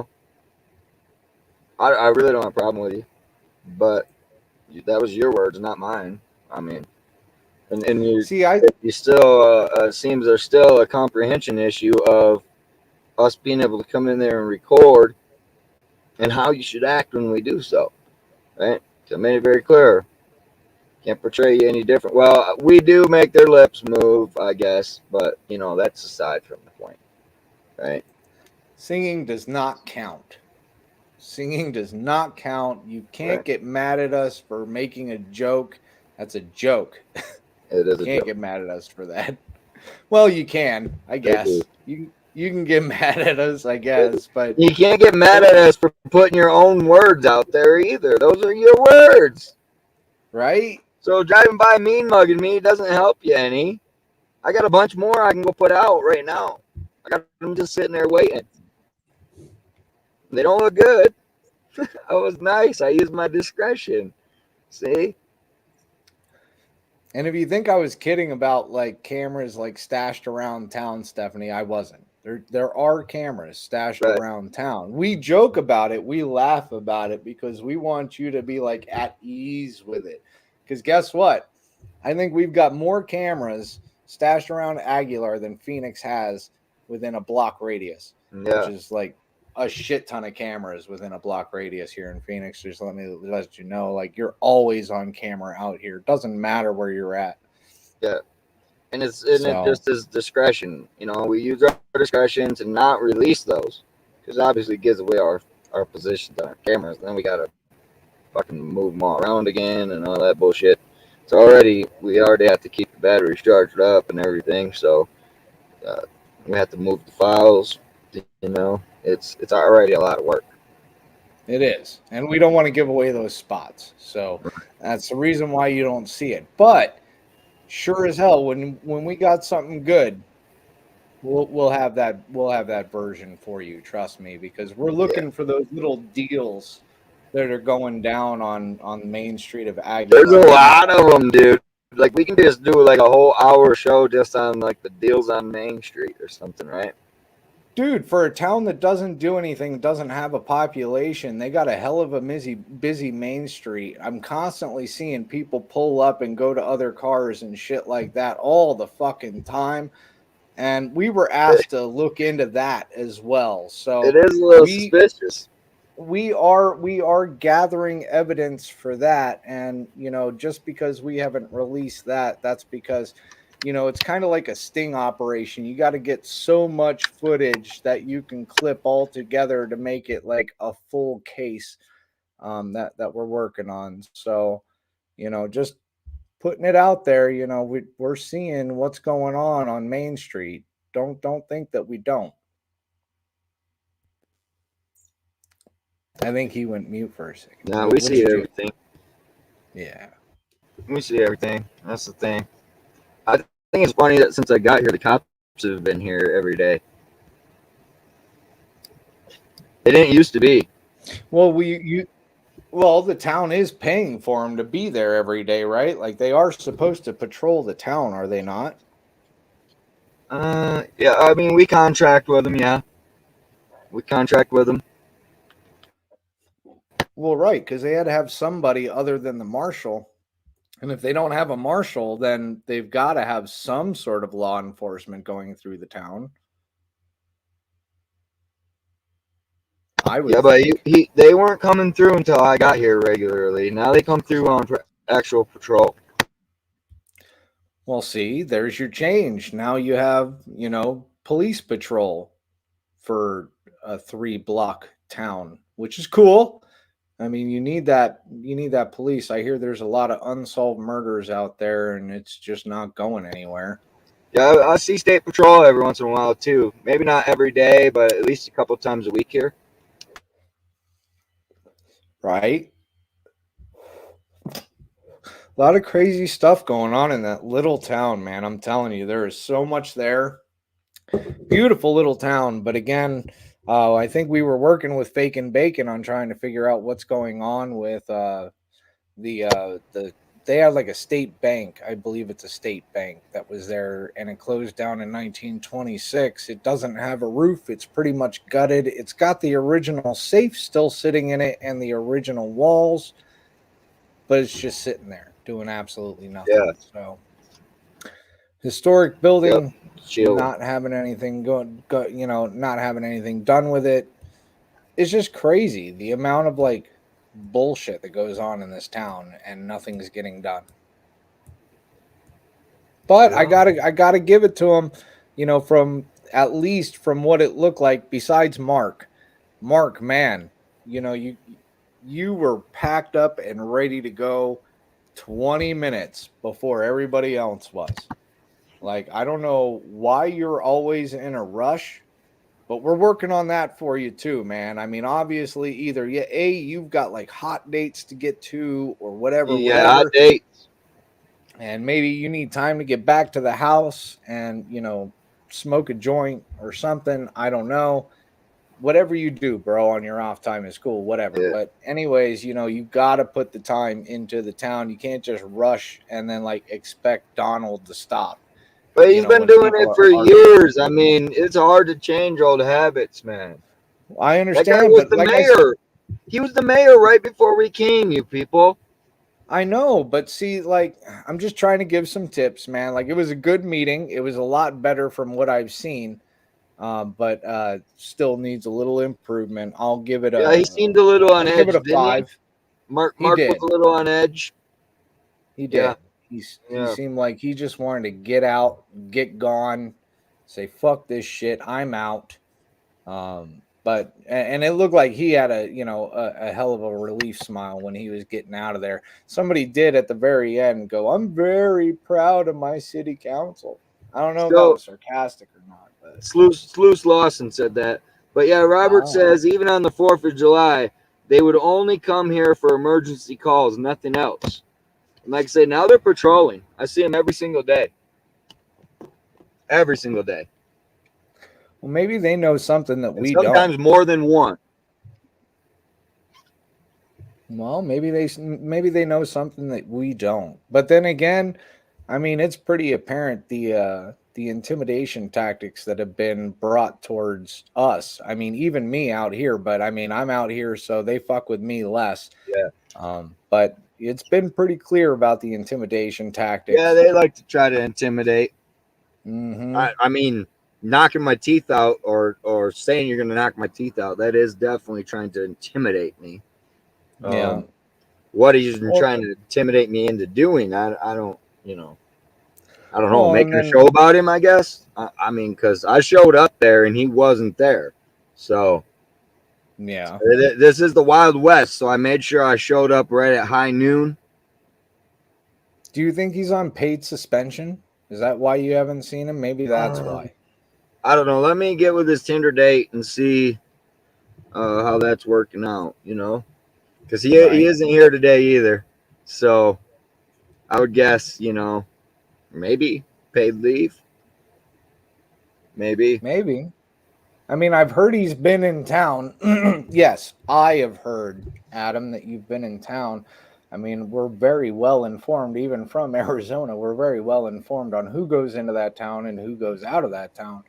don't have a problem with you, but that was your words, not mine. I mean, and you see, you still seems there's still a comprehension issue of us being able to come in there and record and how you should act when we do so, right? So I made it very clear. Can't portray you any different. Well, we do make their lips move, I guess, but you know that's aside from the point, right? Singing does not count. Singing does not count. You can't Right. get mad at us for making a joke. That's a joke. It is You a can't joke. get mad at us for that. Well, you can, I They guess. do. You can get mad at us, I guess, but You can't get mad at us for putting your own words out there either. Those are your words. right? So driving by mean mugging me doesn't help you any. I got a bunch more I can go put out right now. I got them just sitting there waiting. They don't look good. I was nice. I used my discretion. See? And if you think I was kidding about like cameras like stashed around town, Stephanie, I wasn't. There are cameras stashed Right. around town. We joke about it, we laugh about it because we want you to be like at ease with it. Because guess what? I think we've got more cameras stashed around Aguilar than Phoenix has within a block radius, Yeah. which is like a shit ton of cameras within a block radius here in Phoenix. Just let you know, like you're always on camera out here. Doesn't matter where you're at. Yeah. And it So- just is discretion. You know, we use our discretion to not release those. Because obviously it gives away our positions on our cameras. Then we gotta fucking move them all around again and all that bullshit. So we already have to keep the batteries charged up and everything. So we have to move the files. You know, it's already a lot of work. It is. And we don't want to give away those spots. So that's the reason why you don't see it. But sure as hell, when we got something good, we'll have that version for you. Trust me, because we're looking for those little deals that are going down on Main Street of Aguilar. There's a lot of them, dude. Like we can just do like a whole hour show just on like the deals on Main Street or something, right? Dude, for a town that doesn't do anything, doesn't have a population, they got a hell of a busy Main Street. I'm constantly seeing people pull up and go to other cars and shit like that all the fucking time. And we were asked to look into that as well. So It is a little suspicious. We are gathering evidence for that. And, you know, just because we haven't released that, that's because, you know, it's kind of like a sting operation. You got to get so much footage that you can clip all together to make it like a full case that we're working on. So, you know, just putting it out there, you know, we're seeing what's going on Main Street. Don't think that we don't. I think he went mute for a second. No, What we did see you do? everything. Yeah. We see everything. That's the thing. I think it's funny that since I got here, the cops have been here every day. It didn't used to be. Well, the town is paying for them to be there every day, right? Like they are supposed to patrol the town, are they not? Yeah. I mean, we contract with them. Yeah, we contract with them. Well, right, because they had to have somebody other than the marshal. And if they don't have a marshal, then they've got to have some sort of law enforcement going through the town. I would. Yeah, but they weren't coming through until I got here regularly. Now they come through on actual patrol. Well, see, there's your change. Now you have, you know, police patrol for a 3-block town, which is cool. I mean, you need that police. I hear there's a lot of unsolved murders out there and it's just not going anywhere. Yeah, I see state patrol every once in a while too. Maybe not every day, but at least a couple times a week here. Right? A lot of crazy stuff going on in that little town, man. I'm telling you, there is so much there. Beautiful little town, but again, I think we were working with Fake and Bacon on trying to figure out what's going on with they had like a state bank. I believe it's a state bank that was there and it closed down in 1926. It doesn't have a roof. It's pretty much gutted. It's got the original safe still sitting in it and the original walls, but it's just sitting there doing absolutely nothing. Yeah. So historic building, Yep. not having anything not having anything done with it. It's just crazy the amount of like bullshit that goes on in this town and nothing's getting done. But I gotta give it to him, you know, from at least from what it looked like. Besides Mark, man, you know, you were packed up and ready to go 20 minutes before everybody else was. Like, I don't know why you're always in a rush, but we're working on that for you too, man. I mean, obviously, either you've got like hot dates to get to or whatever. Hot dates. And maybe you need time to get back to the house and, you know, smoke a joint or something. I don't know. Whatever you do, bro, on your off time is cool, whatever. Yeah. But anyways, you know, you got to put the time into the town. You can't just rush and then like expect Donald to stop. But he's been doing it for years. I mean, it's hard to change old habits, man. I understand. That guy was the mayor. He was the mayor right before we came, you people. I know, but see, like, I'm just trying to give some tips, man. Like, it was a good meeting. It was a lot better from what I've seen, but still needs a little improvement. I'll give it a. Yeah, he seemed a little on edge. Give it a 5. Mark was a little on edge. He did. He seemed like he just wanted to get out, get gone, say fuck this shit, I'm out. But it looked like he had a hell of a relief smile when he was getting out of there. Somebody did at the very end go, "I'm very proud of my city council." I don't know if that was sarcastic or not. But Sluice Lawson said that. But yeah, Robert says even on the 4th of July, they would only come here for emergency calls, nothing else. And like I say, now they're patrolling. I see them every single day. Every single day. Well, maybe they know something that we don't. Sometimes more than one. Well, maybe they know something that we don't. But then again, I mean, it's pretty apparent the intimidation tactics that have been brought towards us. I mean, even me out here, but I mean, I'm out here, so they fuck with me less. Yeah. But it's been pretty clear about the intimidation tactics. Yeah, they like to try to intimidate. Mm-hmm. I mean, knocking my teeth out or saying you're going to knock my teeth out, that is definitely trying to intimidate me. Yeah. What he's trying to intimidate me into doing, I don't know. Well, making a show about him, I guess. I mean, because I showed up there and he wasn't there. So, yeah. This is the Wild West, so I made sure I showed up right at high noon. Do you think he's on paid suspension? Is that why you haven't seen him? Maybe that's why. I don't know. Let me get with his Tinder date and see how that's working out, you know? Because he isn't here today either. So I would guess, you know, maybe paid leave. Maybe. I mean, I've heard he's been in town. Yes, I have heard, Adam, that you've been in town. I mean, we're very well informed, even from Arizona. We're very well informed on who goes into that town and who goes out of that town.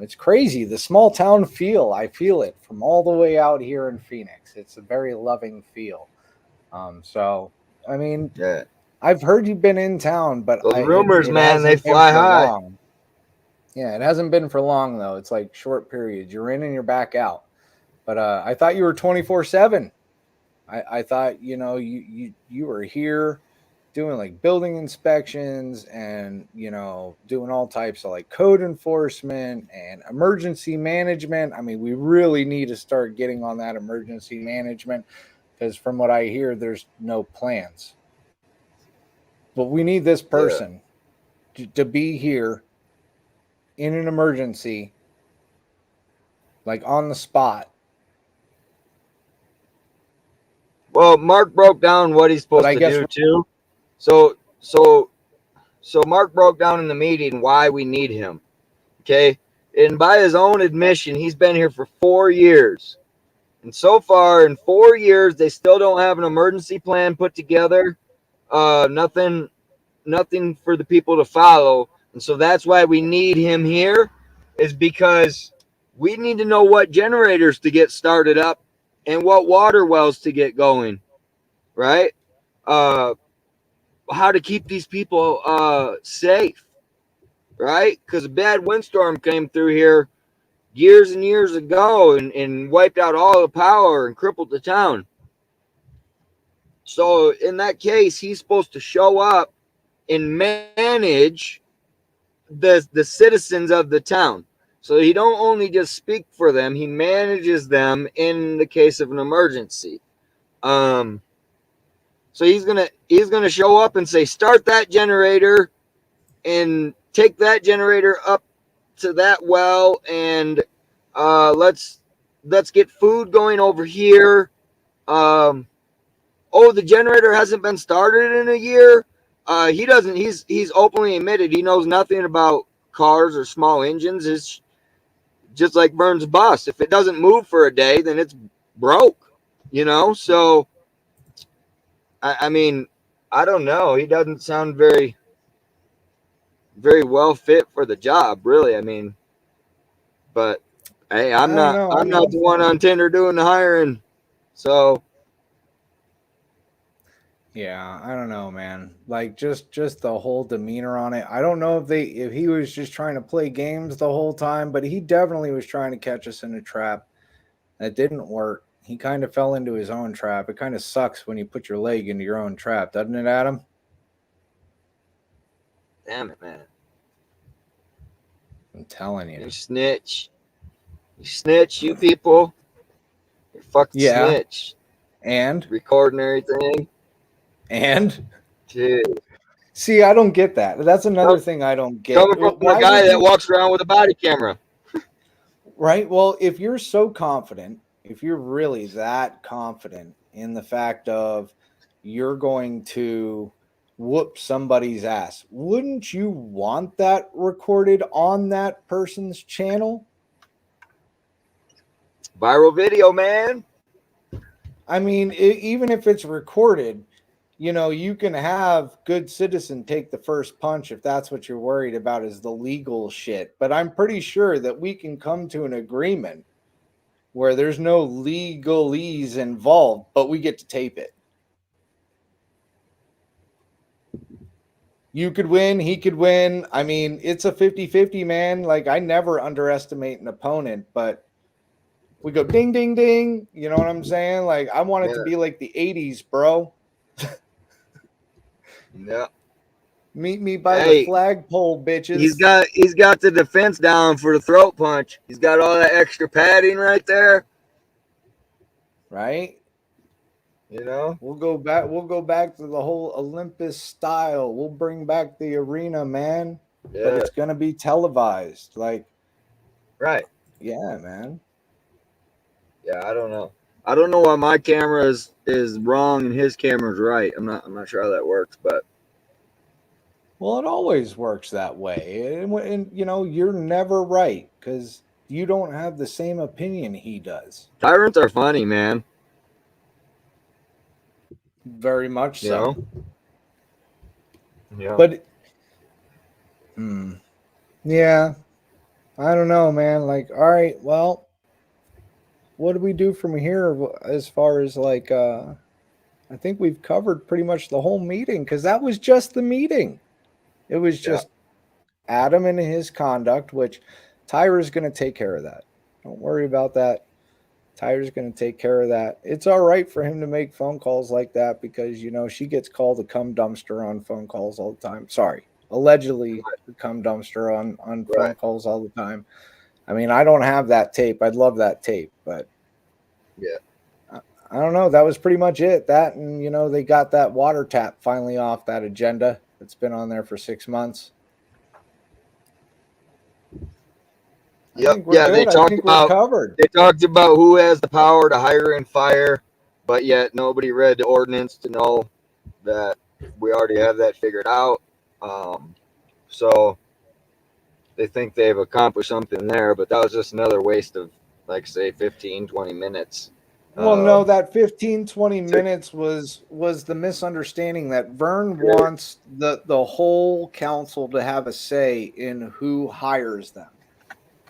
It's crazy. The small town feel, I feel it from all the way out here in Phoenix. It's a very loving feel. So, I mean, yeah. I've heard you've been in town, but those rumors, man, they fly high. Long. Yeah, it hasn't been for long, though. It's like short periods. You're in and you're back out. But I thought you were 24/7. I thought, you know, you were here doing like building inspections and, you know, doing all types of like code enforcement and emergency management. I mean, we really need to start getting on that emergency management because from what I hear, there's no plans. But we need this person to be here in an emergency, like on the spot. Well, Mark broke down what he's supposed to do too. So Mark broke down in the meeting why we need him. Okay. And by his own admission, he's been here for 4 years. And so far in 4 years, they still don't have an emergency plan put together. Nothing for the people to follow. And so that's why we need him here, is because we need to know what generators to get started up and what water wells to get going, right? How to keep these people safe, right? Because a bad windstorm came through here years and years ago and wiped out all the power and crippled the town. So in that case, he's supposed to show up and manage the citizens of the town. So he don't only just speak for them, he manages them in the case of an emergency. So he's gonna show up and say, start that generator and take that generator up to that well, and let's get food going over here. The generator hasn't been started in a year. He's openly admitted he knows nothing about cars or small engines. It's just like Vern's bus. If it doesn't move for a day, then it's broke, So, I mean, I don't know. He doesn't sound very, very well fit for the job, really. I mean, but hey, I'm not the one on Tinder doing the hiring. So, yeah, I don't know, man. Like just the whole demeanor on it. I don't know if he was just trying to play games the whole time, but he definitely was trying to catch us in a trap. That didn't work. He kind of fell into his own trap. It kind of sucks when you put your leg into your own trap, doesn't it, Adam? Damn it, man. I'm telling you. You snitch. You snitch, you people. You're fucking snitch. And? Recording everything. And? Dude. See, I don't get that. That's another thing I don't get. Coming from a guy that walks around with a body camera. Right? Well, if you're so confident, if you're really that confident in the fact of you're going to whoop somebody's ass, wouldn't you want that recorded on that person's channel? Viral video, man. I mean, even if it's recorded, you can have good citizen take the first punch if that's what you're worried about is the legal shit. But I'm pretty sure that we can come to an agreement where there's no legalese involved, but we get to tape it. You could win, he could win. I mean, it's a 50-50, man. Like, I never underestimate an opponent, but we go ding, ding, ding. You know what I'm saying? Like, I want it to be like the 80s, bro. Yeah. Meet me by the flagpole, bitches. He's got the defense down for the throat punch. He's got all that extra padding right there. Right? We'll go back to the whole Olympus style. We'll bring back the arena, man. Yeah. But it's gonna be televised. Like, right. Yeah, man. Yeah, I don't know. I don't know why my camera is wrong and his camera's right. I'm not sure how that works, but well, it always works that way. And you're never right because you don't have the same opinion he does. Tyrants are funny, man. Very much so. Yeah. But yeah. I don't know, man. Like, all right, well, what do we do from here as far as like I think we've covered pretty much the whole meeting because that was just the meeting. It was just Adam and his conduct, which Tyra's going to take care of that. Don't worry about that. Tyra's going to take care of that. It's all right for him to make phone calls like that because, she gets called a cum dumpster on phone calls all the time. Sorry. Allegedly a cum dumpster on phone calls all the time. I mean, I don't have that tape. I'd love that tape, but I don't know. That was pretty much it. That and, they got that water tap finally off that agenda. It's been on there for 6 months. Yep. Yeah, they talked about who has the power to hire and fire, but yet nobody read the ordinance to know that we already have that figured out. So they think they've accomplished something there, but that was just another waste of, like, say, 15, 20 minutes. Well, no, that 15, 20 minutes was the misunderstanding that Vern wants the whole council to have a say in who hires them.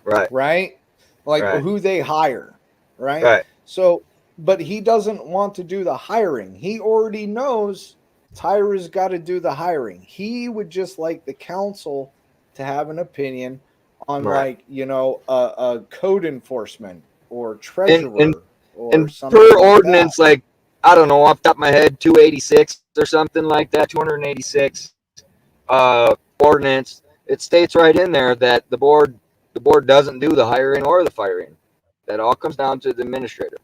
Right. Right? Like who they hire. Right? Right. So, but he doesn't want to do the hiring. He already knows Tyra's got to do the hiring. He would just like the council to have an opinion on a code enforcement or treasurer. And per ordinance, like, I don't know, off the top of my head, 286 or something like that, 286. ordinance, it states right in there that the board doesn't do the hiring or the firing. That all comes down to the administrator.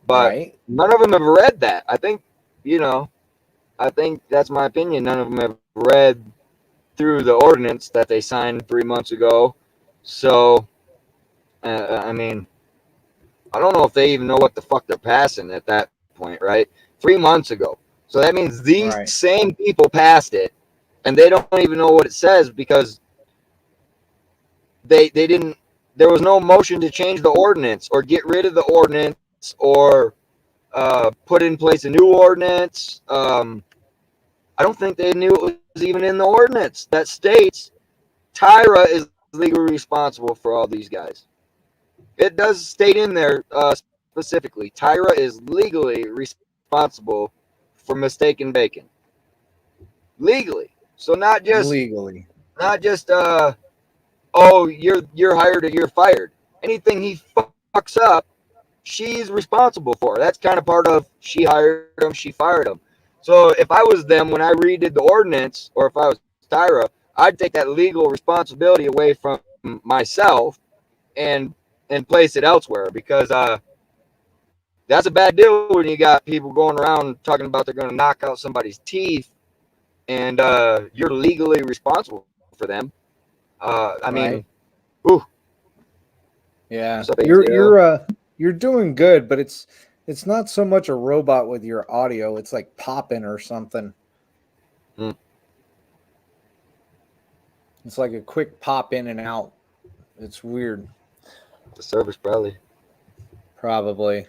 But Right. none of them have read that. I think, I think that's my opinion. None of them have read through the ordinance that they signed 3 months ago. So, I mean, I don't know if they even know what the fuck they're passing at that point, right? 3 months ago. So that means these Right. same people passed it, and they don't even know what it says because they didn't. There was no motion to change the ordinance or get rid of the ordinance or put in place a new ordinance. I don't think they knew it was even in the ordinance that states Tyra is legally responsible for all these guys. It does state in there specifically, Tyra is legally responsible for mistaken bacon. Legally. So not just oh, you're hired or you're fired. Anything he fucks up, she's responsible for. That's kind of part of she hired him, she fired him. So if I was them when I redid the ordinance, or if I was Tyra, I'd take that legal responsibility away from myself and place it elsewhere, because that's a bad deal when you got people going around talking about they're going to knock out somebody's teeth and you're legally responsible for them. I mean, ooh. Yeah, So you're doing good, but it's not so much a robot with your audio. It's like popping or something. It's like a quick pop in and out. It's weird. The service probably.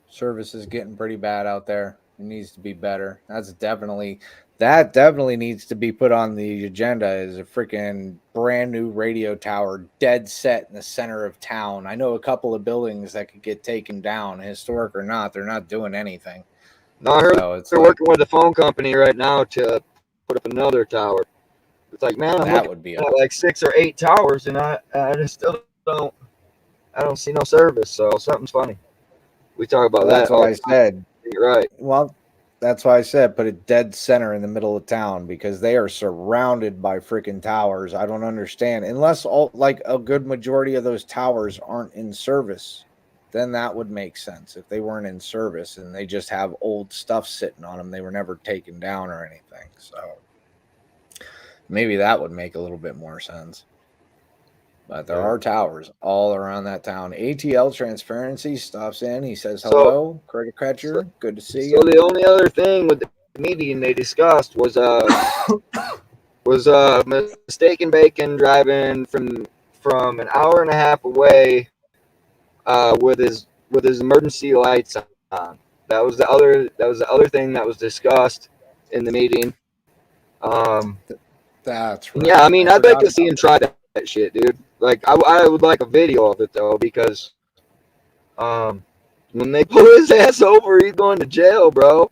Service is getting pretty bad out there. It needs to be better. That definitely needs to be put on the agenda as a freaking brand new radio tower dead set in the center of town. I know a couple of buildings that could get taken down, historic or not. They're not doing anything. No, I heard they're working with a phone company right now to put up another tower. It's like, man, I'm looking at like 6 or 8 towers, and I just still don't see no service. So something's funny. We talk about that. That's what I said. You're right. Well, that's why I said put it dead center in the middle of town, because they are surrounded by freaking towers. I don't understand. Unless a good majority of those towers aren't in service, then that would make sense. If they weren't in service and they just have old stuff sitting on them, they were never taken down or anything. So maybe that would make a little bit more sense. But there are towers all around that town. ATL Transparency stops in. He says hello. Credit Catcher, good to see you. So the only other thing with the meeting they discussed was mistaken bacon driving from an hour and a half away with his emergency lights on. That was the other thing that was discussed in the meeting. That's right. Yeah, I mean, I'd like to see him try that shit, dude. Like, I would like a video of it though, because when they pull his ass over, he's going to jail, bro.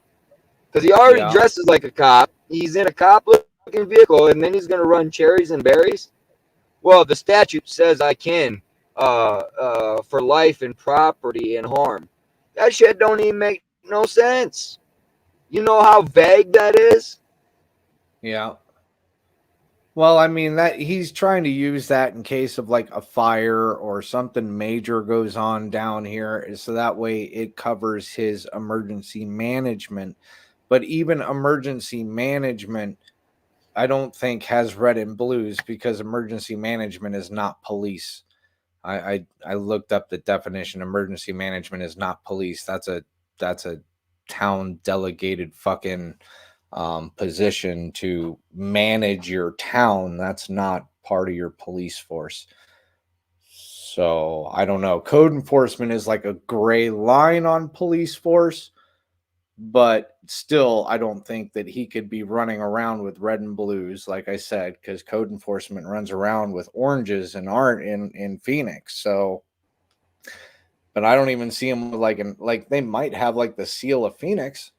Because he already dresses like a cop. He's in a cop-looking vehicle, and then he's gonna run cherries and berries. Well, the statute says I can for life and property and harm. That shit don't even make no sense. You know how vague that is? Yeah. Well, I mean, that he's trying to use that in case of like a fire or something major goes on down here, so that way it covers his emergency management. But even emergency management, I don't think has red and blues, because emergency management is not police. I looked up the definition. Emergency management is not police. That's a town delegated fucking position to manage your town. That's not part of your police force. So I don't know. Code enforcement is like a gray line on police force, but still, I don't think that he could be running around with red and blues, like I said, because code enforcement runs around with oranges and aren't in Phoenix. So, but I don't even see him with like they might have like the seal of Phoenix,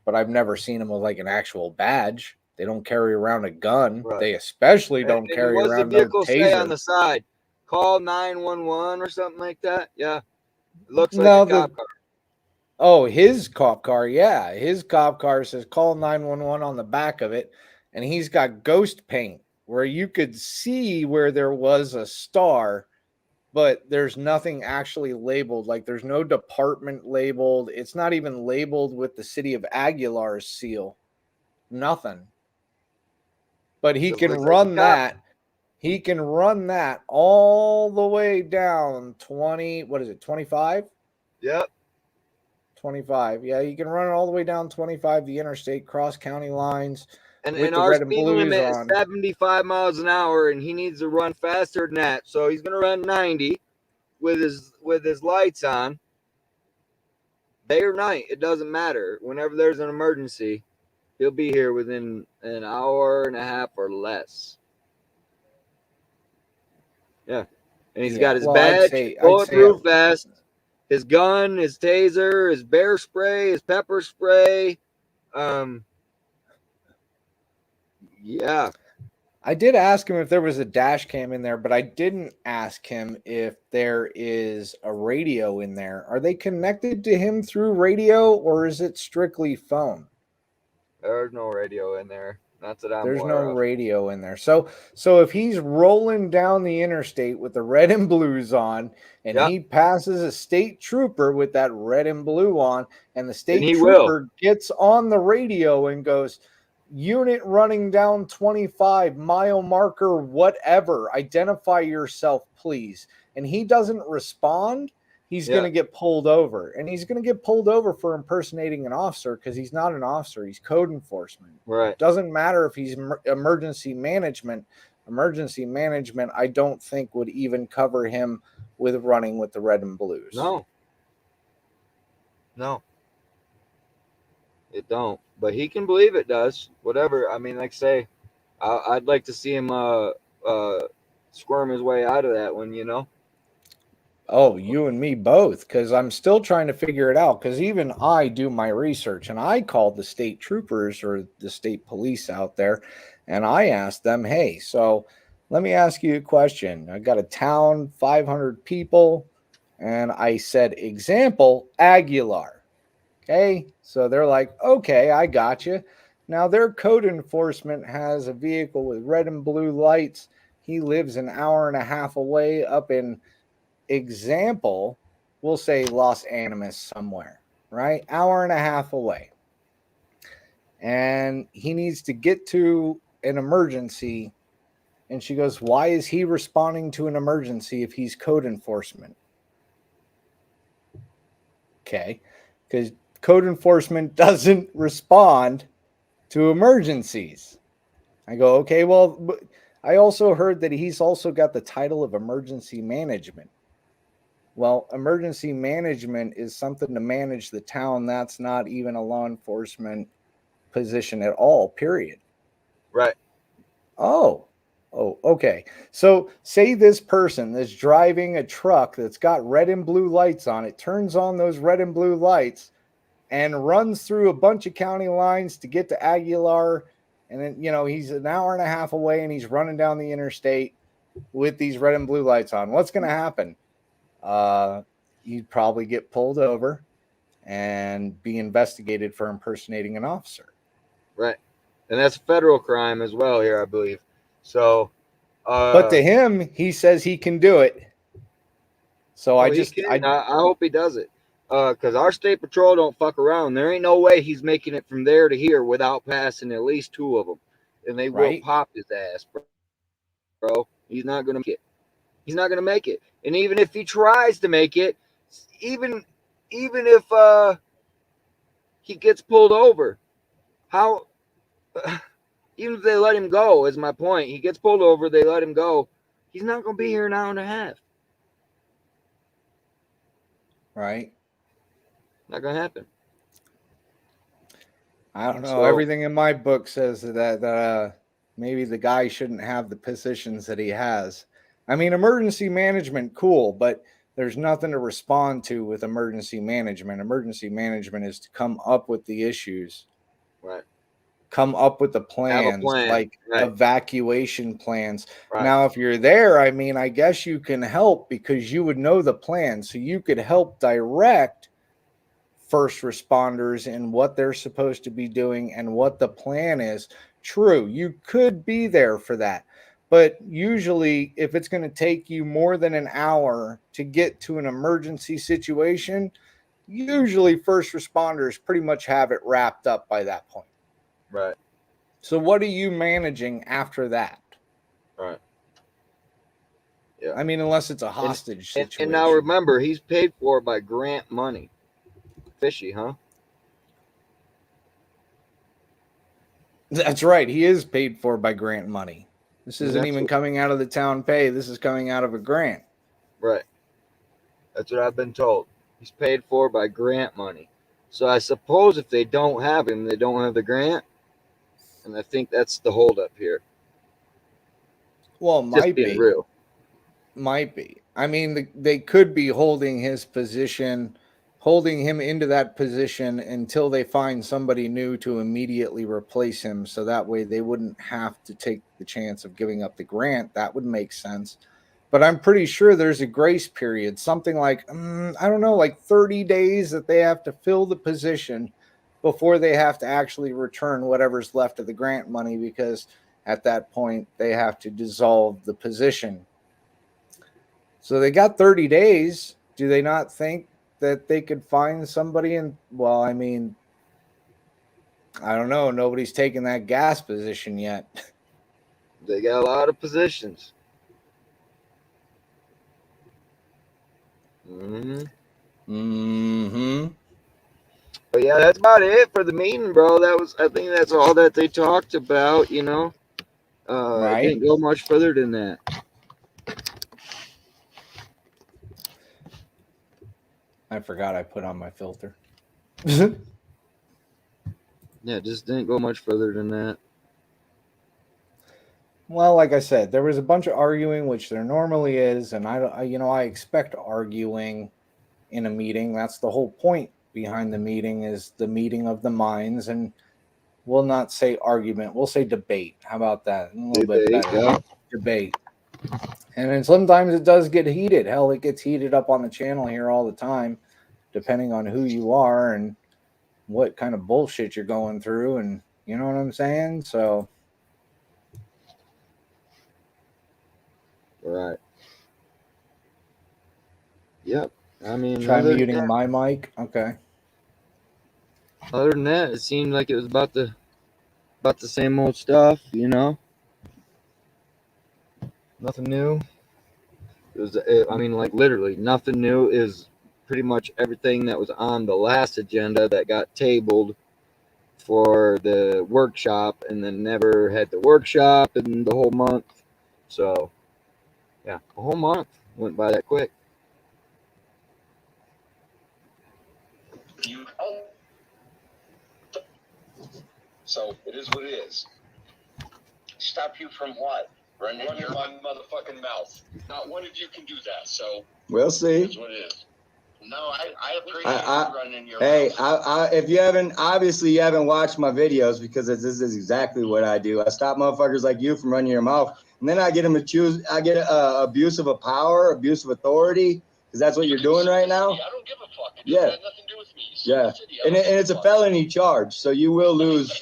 but I've never seen them with like an actual badge. They don't carry around a gun. Right. They especially don't carry around no taser. Say on the side, call 911 or something like that. Yeah, it looks like a cop car. Oh, his cop car. Yeah, his cop car says call 911 on the back of it, and he's got ghost paint where you could see where there was a star, but there's nothing actually labeled. Like there's no department labeled. It's not even labeled with the city of Aguilar's seal. Nothing. But he can run that. He can run that all the way down 25? Yep. 25. Yeah, you can run it all the way down 25, the interstate, cross county lines. And with the our red and speed blues limit on. is 75 miles an hour, and he needs to run faster than that. So he's going to run 90 with his lights on. Day or night, it doesn't matter. Whenever there's an emergency, he'll be here within an hour and a half or less. Yeah. And he's got his badge, bulletproof vest, his gun, his taser, his bear spray, his pepper spray. Yeah. I did ask him if there was a dash cam in there, but I didn't ask him if there is a radio in there. Are they connected to him through radio, or is it strictly phone? There's no radio in there. Not that I'm There's aware no of. radio in there. So if he's rolling down the interstate with the red and blues on, and he passes a state trooper with that red and blue on, and the state trooper gets on the radio and goes, unit running down 25, mile marker, whatever, identify yourself, please. And he doesn't respond, he's going to get pulled over. And he's going to get pulled over for impersonating an officer because he's not an officer. He's code enforcement. Right. Doesn't matter if he's emergency management. Emergency management, I don't think, would even cover him with running with the red and blues. No. It don't. But he can believe it does. Whatever. I mean, like say, I'd like to see him squirm his way out of that one, you know? Oh, you and me both, because I'm still trying to figure it out, because even I do my research, and I called the state troopers or the state police out there, and I asked them, hey, so let me ask you a question. I got a town, 500 people, and I said, example, Aguilar. Okay, so they're like, okay, I got you. Now their code enforcement has a vehicle with red and blue lights. He lives an hour and a half away up in, example, we'll say Los Animas somewhere, right? Hour and a half away. And he needs to get to an emergency. And she goes, why is he responding to an emergency if he's code enforcement? Okay, because code enforcement doesn't respond to emergencies. I go, okay, well, I also heard that he's also got the title of emergency management. Well, emergency management is something to manage the town. That's not even a law enforcement position at all, period. Right. Oh, okay. So say this person that's driving a truck that's got red and blue lights on it, turns on those red and blue lights and runs through a bunch of county lines to get to Aguilar. And then, you know, he's an hour and a half away and he's running down the interstate with these red and blue lights on. What's going to happen? You'd probably get pulled over and be investigated for impersonating an officer. Right. And that's a federal crime as well here, I believe. So, but to him, he says he can do it. So I hope he does it. Because our state patrol don't fuck around. There ain't no way he's making it from there to here without passing at least 2 of them. And they will pop his ass, bro. He's not going to make it. He's not going to make it. And even if he tries to make it, even if he gets pulled over, how... even if they let him go, is my point. He gets pulled over, they let him go. He's not going to be here an hour and a half. Right. Not going to happen. I don't know. So, everything in my book says that maybe the guy shouldn't have the positions that he has. I mean, emergency management, cool, but there's nothing to respond to with emergency management. Emergency management is to come up with the issues. Right. Come up with the plans, like evacuation plans. Right. Now, if you're there, I mean, I guess you can help because you would know the plan. So you could help direct first responders and what they're supposed to be doing and what the plan is. True, you could be there for that. But usually, if it's going to take you more than an hour to get to an emergency situation, usually first responders pretty much have it wrapped up by that point. Right. So what are you managing after that? Right. Yeah. I mean, unless it's a hostage situation. And now remember, he's paid for by grant money. Fishy, huh? That's right. He is paid for by grant money. This isn't even coming out of the town pay. This is coming out of a grant. Right. That's what I've been told. He's paid for by grant money. So I suppose if they don't have him, they don't have the grant. And I think that's the holdup here. Well, it might be. Real. Might be. I mean, they could be holding his position, holding him into that position until they find somebody new to immediately replace him. So that way they wouldn't have to take the chance of giving up the grant. That would make sense. But I'm pretty sure there's a grace period, something like, I don't know, like 30 days that they have to fill the position before they have to actually return whatever's left of the grant money, because at that point they have to dissolve the position. So they got 30 days. Do they not think that they could find somebody? And well, I mean, I don't know. Nobody's taken that gas position yet. They got a lot of positions. But yeah, that's about it for the meeting, bro. I think that's all that they talked about, you know. Right. I didn't go much further than that. I forgot I put on my filter. Yeah, just didn't go much further than that. Well, like I said, there was a bunch of arguing, which there normally is, and I expect arguing in a meeting. That's the whole point behind the meeting, is the meeting of the minds, and we'll not say argument, we'll say debate. How about that? A little bit better. Yeah. Debate. And then sometimes it does get heated. Hell, it gets heated up on the channel here all the time, depending on who you are and what kind of bullshit you're going through, and you know what I'm saying? So right. Yep. I mean, try muting my mic. Okay. Other than that, it seemed like it was about the same old stuff, you know. Nothing new. I mean, like literally nothing new. Is pretty much everything that was on the last agenda that got tabled for the workshop, and then never had the workshop in the whole month. So, yeah, a whole month went by that quick. So it is what it is. Stop you from what? Running my motherfucking mouth. Not one of you can do that. So we'll see. It is what it is. No, I appreciate you running your mouth. If you haven't, obviously you haven't watched my videos, because this is exactly what I do. I stop motherfuckers like you from running your mouth, and then I get them accused. I get abuse of power, abuse of authority, because that's what you're doing right now. I don't give a fuck. It has nothing to do with me. Yeah, and it's a felony charge, so you will lose.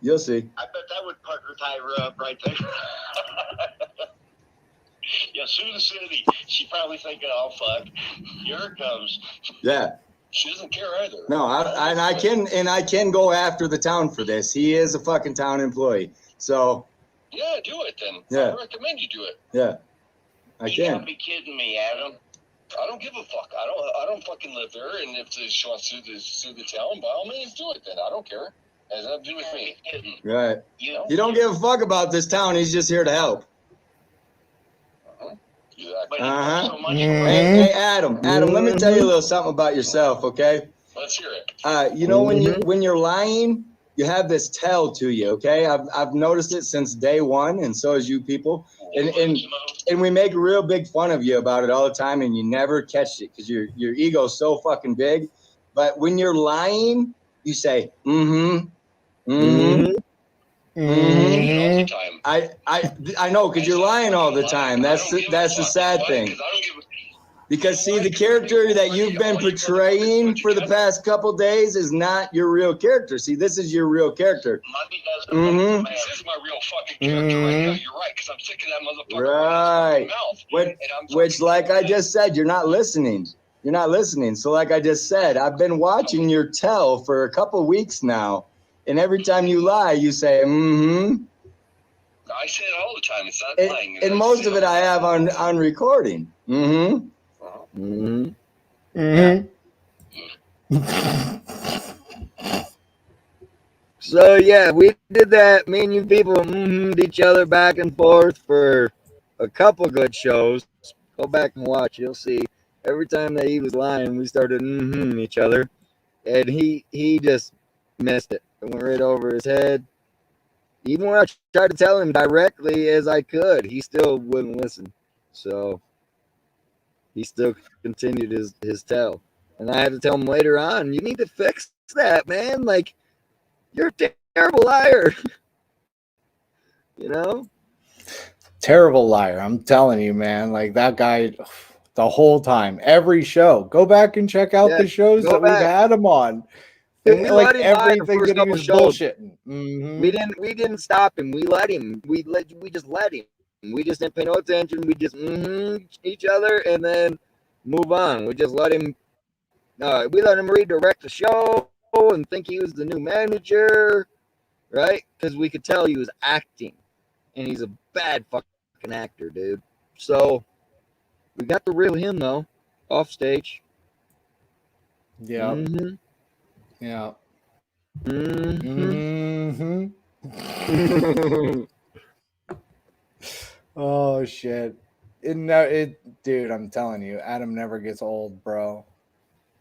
You'll see. I bet that would Parker Tyra up right there. Yeah, Susan City. She probably thinking, "Oh fuck, here it comes." Yeah. She doesn't care either. No, I can go after the town for this. He is a fucking town employee. So. Yeah, do it then. Yeah. I recommend you do it. Yeah. You can't be kidding me, Adam. I don't give a fuck. I don't fucking live there, and if she wants to sue the town, by all means, do it then. I don't care. It has nothing to do with me. Right. You don't give a fuck about this town. He's just here to help. Exactly. So hey, Adam, let me tell you a little something about yourself, okay? Let's hear it. You know, when you're lying, you have this tell to you, okay? I've noticed it since day one, and so has you people. And we make real big fun of you about it all the time, and you never catch it because your ego's so fucking big. But when you're lying, you say, I know, because you're lying all the time. That's the sad thing. Because see, the character that you've been portraying for the past couple days is not your real character. See, this is your real character. Mm-hmm. This is my real fucking character right now. You're right, because I'm sick of that motherfucker Right. running his fucking mouth. Which, like I just said, you're not listening. You're not listening. So, like I just said, I've been watching your tell for a couple weeks now, and every time you lie, you say, "Mm-hmm." I say it all the time. It's not lying. And most of it I have on recording. Mm-hmm. Mm-hmm. So yeah, we did that. Me and you people mm-hmmed each other back and forth for a couple good shows. Go back and watch. You'll see. Every time that he was lying, we started mm-hmming each other, and he just missed it. It went right over his head. Even when I tried to tell him directly as I could, he still wouldn't listen. So he still continued his tell. And I had to tell him later on, you need to fix that, man. Like, you're a terrible liar. You know? Terrible liar. I'm telling you, man. Like, that guy, the whole time, every show. Go back and check out the shows that we've had him on. And we like let him lie the everything first that he couple was shows. bullshitting. Mm-hmm. We didn't stop him. We let him. We just let him. We just didn't pay no attention. We just each other and then move on. We just let him. We let him redirect the show and think he was the new manager, right? Because we could tell he was acting, and he's a bad fucking actor, dude. So we got the real him though, off stage. Yeah. Mm-hmm. Yeah. Mm-hmm. Oh shit. Dude, I'm telling you, Adam never gets old, bro.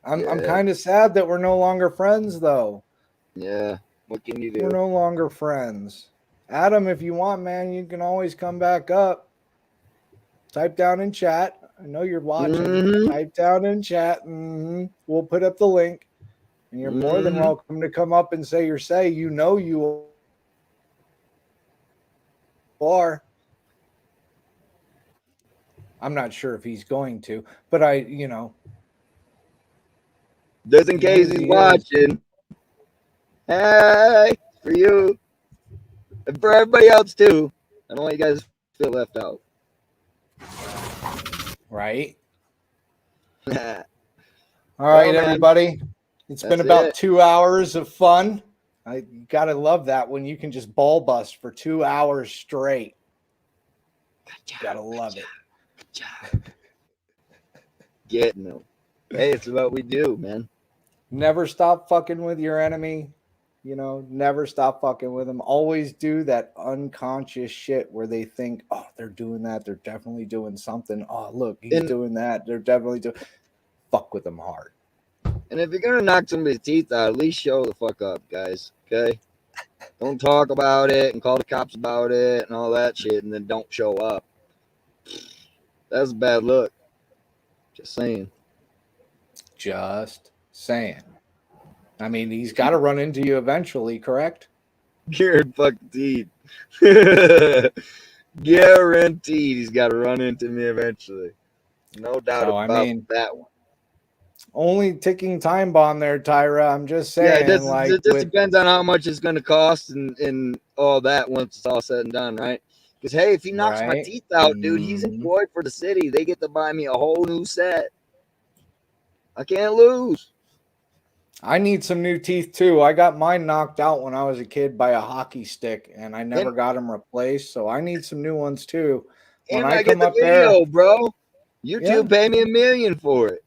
I'm kind of sad that we're no longer friends though. Yeah. What can you do? We're no longer friends. Adam, if you want, man, you can always come back up. Type down in chat. I know you're watching. Mm-hmm. Type down in chat. We'll put up the link. And you're more than welcome to come up and say your say. You know you are. I'm not sure if he's going to, but just in case he's watching. Hey, for you. And for everybody else too. I don't want you guys to feel left out. Right? All right, Well, everybody. It's been about 2 hours of fun. I gotta love that when you can just ball bust for 2 hours straight. Gotta love it. Good job. Getting them. Hey, it's what we do, man. Never stop fucking with your enemy. Never stop fucking with them. Always do that unconscious shit where they think, oh, they're doing that. They're definitely doing something. Oh, look, he's doing that. They're definitely doing. Fuck with them hard. And if you're gonna knock somebody's teeth out, at least show the fuck up, guys. Okay? Don't talk about it and call the cops about it and all that shit and then don't show up. That's a bad look. Just saying. Just saying. I mean, he's got to run into you eventually, correct? Guaranteed. Guaranteed he's got to run into me eventually. No doubt about that one. Only ticking time bomb there, Tyra. I'm just saying. Yeah, it just depends on how much it's going to cost and all that once it's all said and done, right? Because, hey, if he knocks my teeth out, dude, he's employed for the city. They get to buy me a whole new set. I can't lose. I need some new teeth, too. I got mine knocked out when I was a kid by a hockey stick, and I never got them replaced, so I need some new ones, too. And I get the video, bro. YouTube pay me $1 million for it.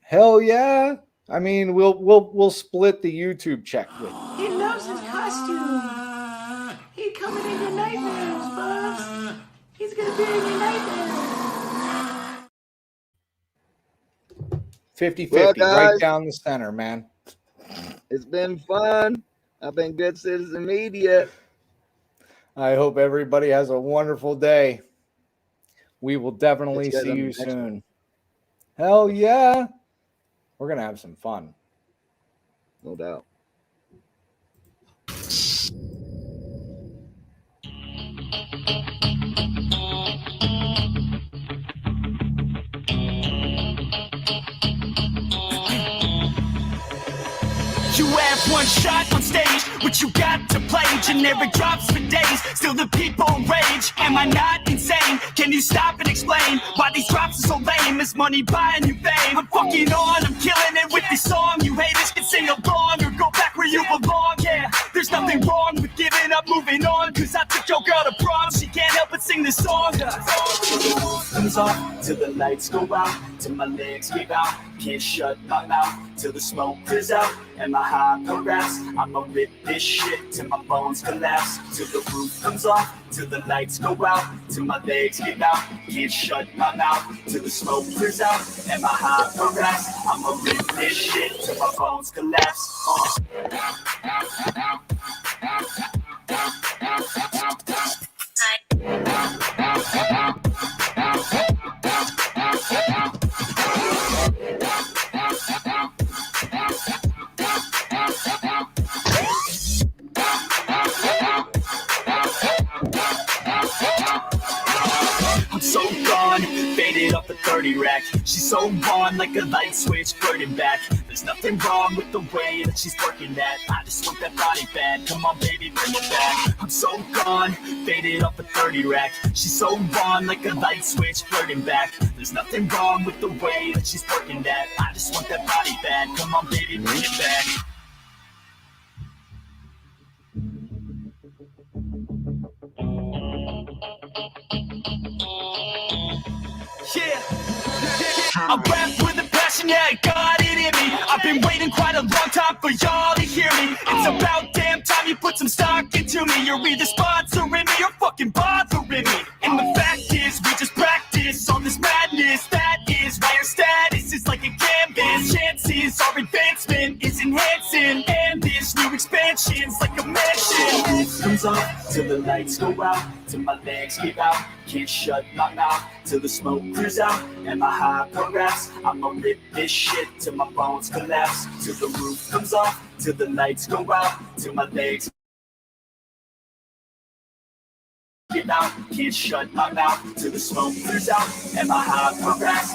Hell yeah. I mean, we'll split the YouTube check with you. He loves his costume. He's coming in your nightmares, boss. He's gonna be in your nightmares. 50-50, right down the center, man. It's been fun. I've been Good Citizen Media. I hope everybody has a wonderful day. We will definitely see you soon. Hell yeah. We're going to have some fun. No doubt. one shot on stage, what you got to play? Generic drops for days, still the people rage. Am I not insane? Can you stop and explain why these drops are so lame? Is money buying you fame? I'm fucking on, I'm killing it with this song. You haters can sing along or go back where you belong. Yeah, there's nothing wrong with giving up, moving on. Cause I took your girl to prom, she can't help but sing this song. Comes off till the lights go out, till my legs give out. Can't shut my mouth till the smoke clears out. And my high raps, I'ma rip this shit till my bones collapse. Till the roof comes off, till the lights go out, till my legs give out. Can't shut my mouth till the smoke clears out. And my high raps, I'ma rip this shit till my bones collapse. I'm so gone, faded off the 30 rack. She's so on like a light switch, flirting back. There's nothing wrong with the way that she's working that. I just want that body bad, come on baby, bring it back. I'm so gone, faded off the 30 rack. She's so on like a light switch, flirting back. There's nothing wrong with the way that she's working that. I just want that body bad, come on baby, bring it back. Yeah, I rap with a passion, yeah, I got it in me. I've been waiting quite a long time for y'all to hear me. It's about damn time you put some stock into me. You're either sponsoring me or fucking bothering me. And the fact is, we just practice on this madness. That is why our status is like a canvas. Chances our advancement is enhancing, and this new expansion's like a mansion. Comes off till the lights go out, till my legs give out. Can't shut my mouth till the smoke clears out. And my high raps, I'ma rip this shit till my bones collapse. Till the roof comes off, till the lights go out, till my legs give out. Can't shut my mouth till the smoke clears out. And my high raps,